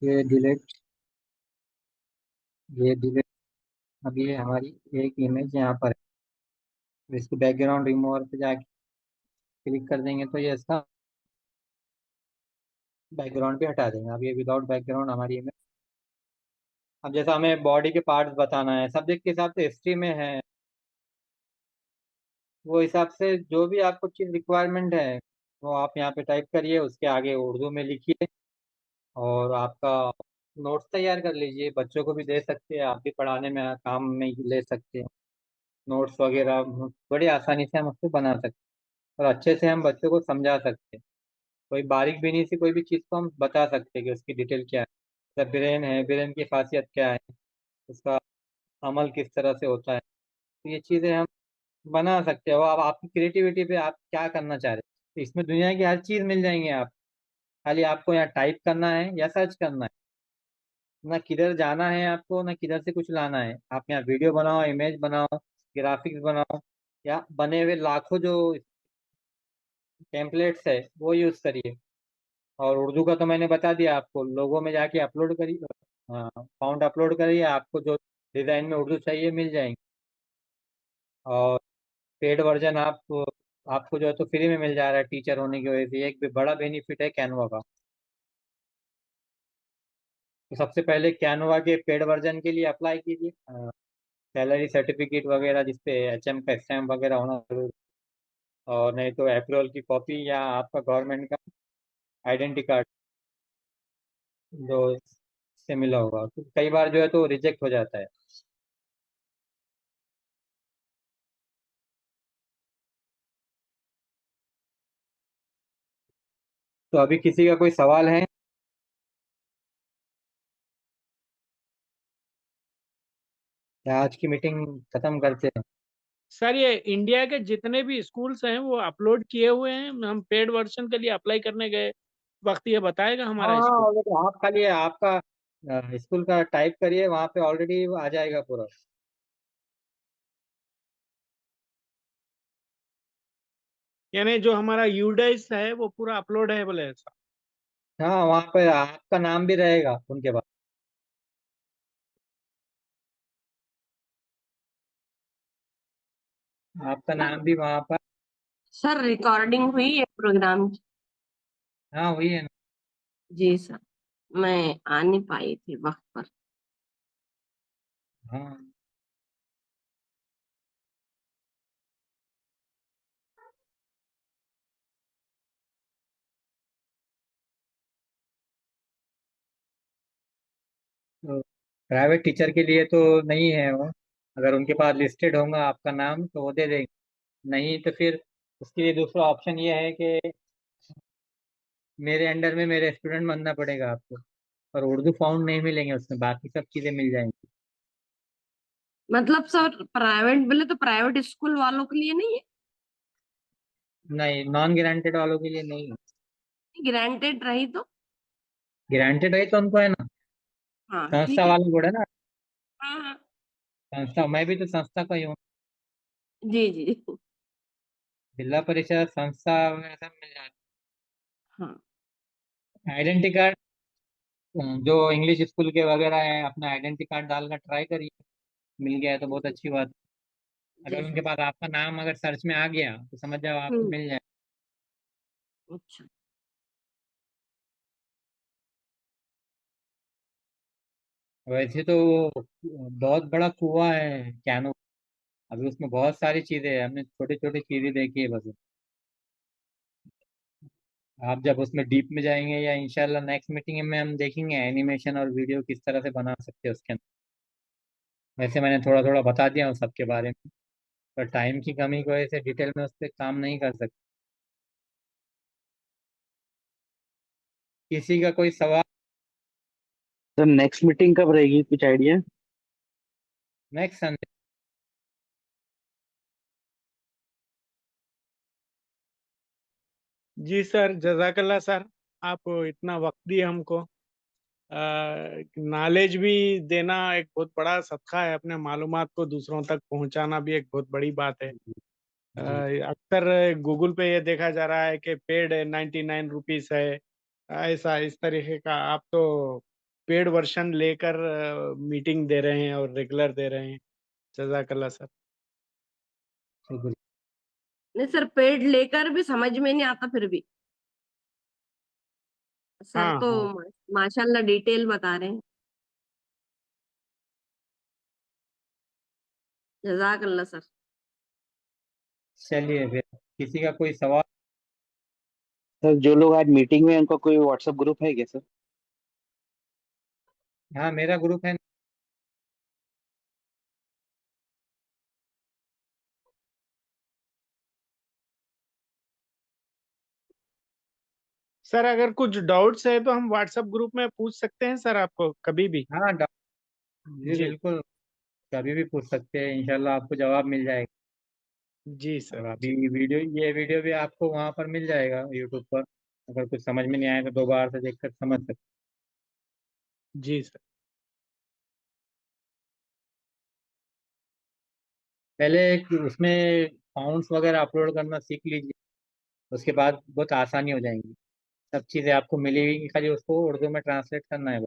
ये डिलीट, ये डिलीट। अब ये हमारी एक इमेज यहाँ पर है, इसको बैकग्राउंड रिमूवर पे जाके क्लिक कर देंगे तो ये इसका बैकग्राउंड भी हटा देंगे। अब ये विदाउट बैकग्राउंड हमारी इमेज। अब जैसा हमें बॉडी के पार्ट्स बताना है, सब्जेक्ट के हिसाब से हिस्ट्री में है, वो हिसाब से जो भी आपको चीज़ रिक्वायरमेंट है वो आप यहाँ पे टाइप करिए, उसके आगे उर्दू में लिखिए और आपका नोट्स तैयार कर लीजिए। बच्चों को भी दे सकते हैं, आप भी पढ़ाने में काम में ले सकते हैं। नोट्स वगैरह बड़ी आसानी से हम उसको बना सकते हैं और अच्छे से हम बच्चों को समझा सकते हैं। कोई बारीक बीनी सी कोई भी चीज़ को हम बता सकते हैं कि उसकी डिटेल क्या है। जैसे ब्रेन है, ब्रेन की खासियत क्या है, उसका अमल किस तरह से होता है, तो ये चीज़ें हम बना सकते हो। अब आपकी क्रिएटिविटी पे आप क्या करना चाह रहे हैं, तो इसमें दुनिया की हर चीज़ मिल जाएंगे आप। खाली आपको यहाँ टाइप करना है या सर्च करना है, ना किधर जाना है आपको, ना किधर से कुछ लाना है। आप यहाँ वीडियो बनाओ, इमेज बनाओ, ग्राफिक्स बनाओ, या बने हुए लाखों जो टेम्पलेट्स है वो यूज़ करिए। और उर्दू का तो मैंने बता दिया आपको, लोगों में जाके अपलोड करिए। हाँ, फाउंड अपलोड करिए, आपको जो डिज़ाइन में उर्दू चाहिए मिल जाएंगे। और पेड वर्जन आपको जो है तो फ्री में मिल जा रहा है टीचर होने की वजह से, एक भी बड़ा बेनिफिट है कैनवा का। तो सबसे पहले कैनवा के पेड वर्जन के लिए अप्लाई कीजिए। सैलरी सर्टिफिकेट वगैरह जिसपे HM का स्टैम्प वगैरह होना जरूरी, और नहीं तो अप्रूवल की कॉपी या आपका गवर्नमेंट का आइडेंटिटी कार्ड जो से मिला होगा। तो कई बार जो है तो रिजेक्ट हो जाता है। तो अभी किसी का कोई सवाल है या आज की मीटिंग खत्म करते हैं? सर ये इंडिया के जितने भी स्कूल्स हैं वो अपलोड किए हुए हैं, हम पेड वर्जन के लिए अप्लाई करने गए वक्त ये बताएगा हाँ हमारा हाँ, स्कूल। ऑलरेडी आप खाली आपका स्कूल का टाइप करिए, वहाँ पे ऑलरेडी आ जाएगा पूरा। यानी जो हमारा यूडाइस है वो पूरा अपलोड है बोले ऐसा। हाँ, वहाँ पे आपका नाम भी रहेगा उनके पास, आपका नाम भी वहाँ पर। सर रिकॉर्डिंग हुई है प्रोग्राम की? हाँ, वही है ना। जी सर, मैं आ नहीं पाई थी वक्त पर। हाँ, तो प्राइवेट टीचर के लिए तो नहीं है वो। अगर उनके पास लिस्टेड होगा आपका नाम तो वो दे देंगे, नहीं तो फिर उसके लिए दूसरा ऑप्शन ये है कि मेरे अंडर में मेरे स्टूडेंट बनना पड़ेगा आपको। और उर्दू फाउंड नहीं मिलेंगे उसमें, बाकी सब चीज़ें मिल जाएंगी। मतलब सर प्राइवेट बोले तो प्राइवेट स्कूल वालों के लिए नहीं है, नहीं, नॉन ग्रांटेड वालों के लिए नहीं है। ग्रांटेड रही तो। ग्रांटेड है तो उनको है ना, हाँ संस्था ठीक है। वालों को है ना। हाँ हाँ। संस्था, मैं भी तो संस्था का ही हूँ। जी जी। जिला परिषद संस्था वगैरह सब मिल जाती हाँ है। आइडेंटिटी कार्ड, जो इंग्लिश स्कूल के वगैरह है, अपना आइडेंटिटी कार्ड डालकर ट्राई करिए, मिल गया है तो बहुत अच्छी बात है। जी अगर उनके सर। पास आपका नाम अगर सर्च में आ गया तो समझ जाओ आपको हम्म। मिल जाए। अच्छा। वैसे तो वो बहुत बड़ा कुआं है कैनो, अभी उसमें बहुत सारी चीजें हैं, हमने छोटी छोटी चीजें देखी है बस। आप जब उसमें डीप में जाएंगे, या इंशाल्लाह नेक्स्ट मीटिंग में हम देखेंगे एनिमेशन और वीडियो किस तरह से बना सकते हैं उसके अंदर। वैसे मैंने थोड़ा थोड़ा बता दिया हूँ सबके बारे में, पर टाइम की कमी की वजह से डिटेल में उस पर काम नहीं कर सकते। किसी का कोई सवाल? सर नेक्स्ट मीटिंग कब रहेगी, कुछ आइडिया? Next Sunday. जी सर, जजाकल्ला सर, आप इतना वक्त दिए हमको। नॉलेज भी देना एक बहुत बड़ा सदका है, अपने मालूमात को दूसरों तक पहुंचाना भी एक बहुत बड़ी बात है। अ, जी अक्सर गूगल पे ये देखा जा रहा है कि पेड 99 रुपीस है, ऐसा इस तरीके का। आप तो पेड वर्जन लेकर मीटिंग दे रहे हैं और रेगुलर दे रहे हैं। जजाकल्ला सर। शुक्रिया। नहीं सर, पेड़ लेकर भी समझ में नहीं आता फिर भी। सर हाँ तो हाँ। माशाल्लाह डिटेल बता रहे हैं। जजाकल्ला सर। चलिए फिर, किसी का कोई सवाल? सर जो लोग आज मीटिंग में हैं, उनका कोई व्हाट्सएप ग्रुप है क्या सर? हाँ, मेरा ग्रुप है। सर अगर कुछ डाउट्स है तो हम व्हाट्सएप ग्रुप में पूछ सकते हैं सर, आपको कभी भी। हाँ, जी जी। बिल्कुल, कभी भी पूछ सकते हैं, इंशाल्लाह आपको जवाब मिल जाएगा। जी सर। और अभी जी। ये वीडियो भी आपको वहाँ पर मिल जाएगा यूट्यूब पर। अगर कुछ समझ में नहीं आएगा तो दोबारा से देखकर समझ सकते। जी सर। पहले एक उसमें फाउंड्स वगैरह अपलोड करना सीख लीजिए, उसके बाद बहुत आसानी हो जाएंगी। सब चीज़ें आपको मिलेगी, खाली उसको उर्दू में ट्रांसलेट करना है बस।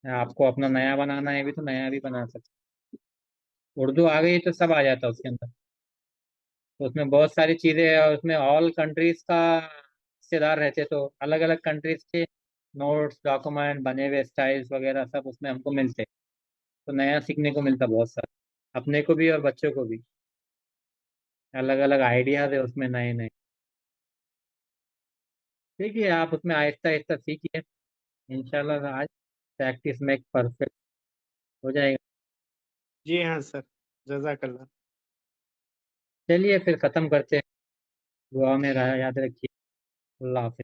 आपको अपना नया बनाना है भी तो नया भी बना सकते। उर्दू आ गई तो सब आ जाता है उसके अंदर। तो उसमें बहुत सारी चीज़ें हैं, और उसमें ऑल कंट्रीज का हिस्सेदार रहते, तो अलग अलग कंट्रीज के नोट्स डॉक्यूमेंट बने हुए स्टाइल्स वगैरह सब उसमें हमको मिलते। तो नया सीखने को मिलता बहुत सारा, अपने को भी और बच्चों को भी। अलग अलग आइडियाज है उसमें नए नए। देखिए, आप उसमें आहिस्ता आहिस्ता सीखिए, इंशाल्लाह आज प्रैक्टिस में परफेक्ट हो जाएगा। जी हाँ सर, जजाकल्ला। चलिए फिर ख़त्म करते हैं। दुआ में याद रखिए। अल्लाह हाफिज़।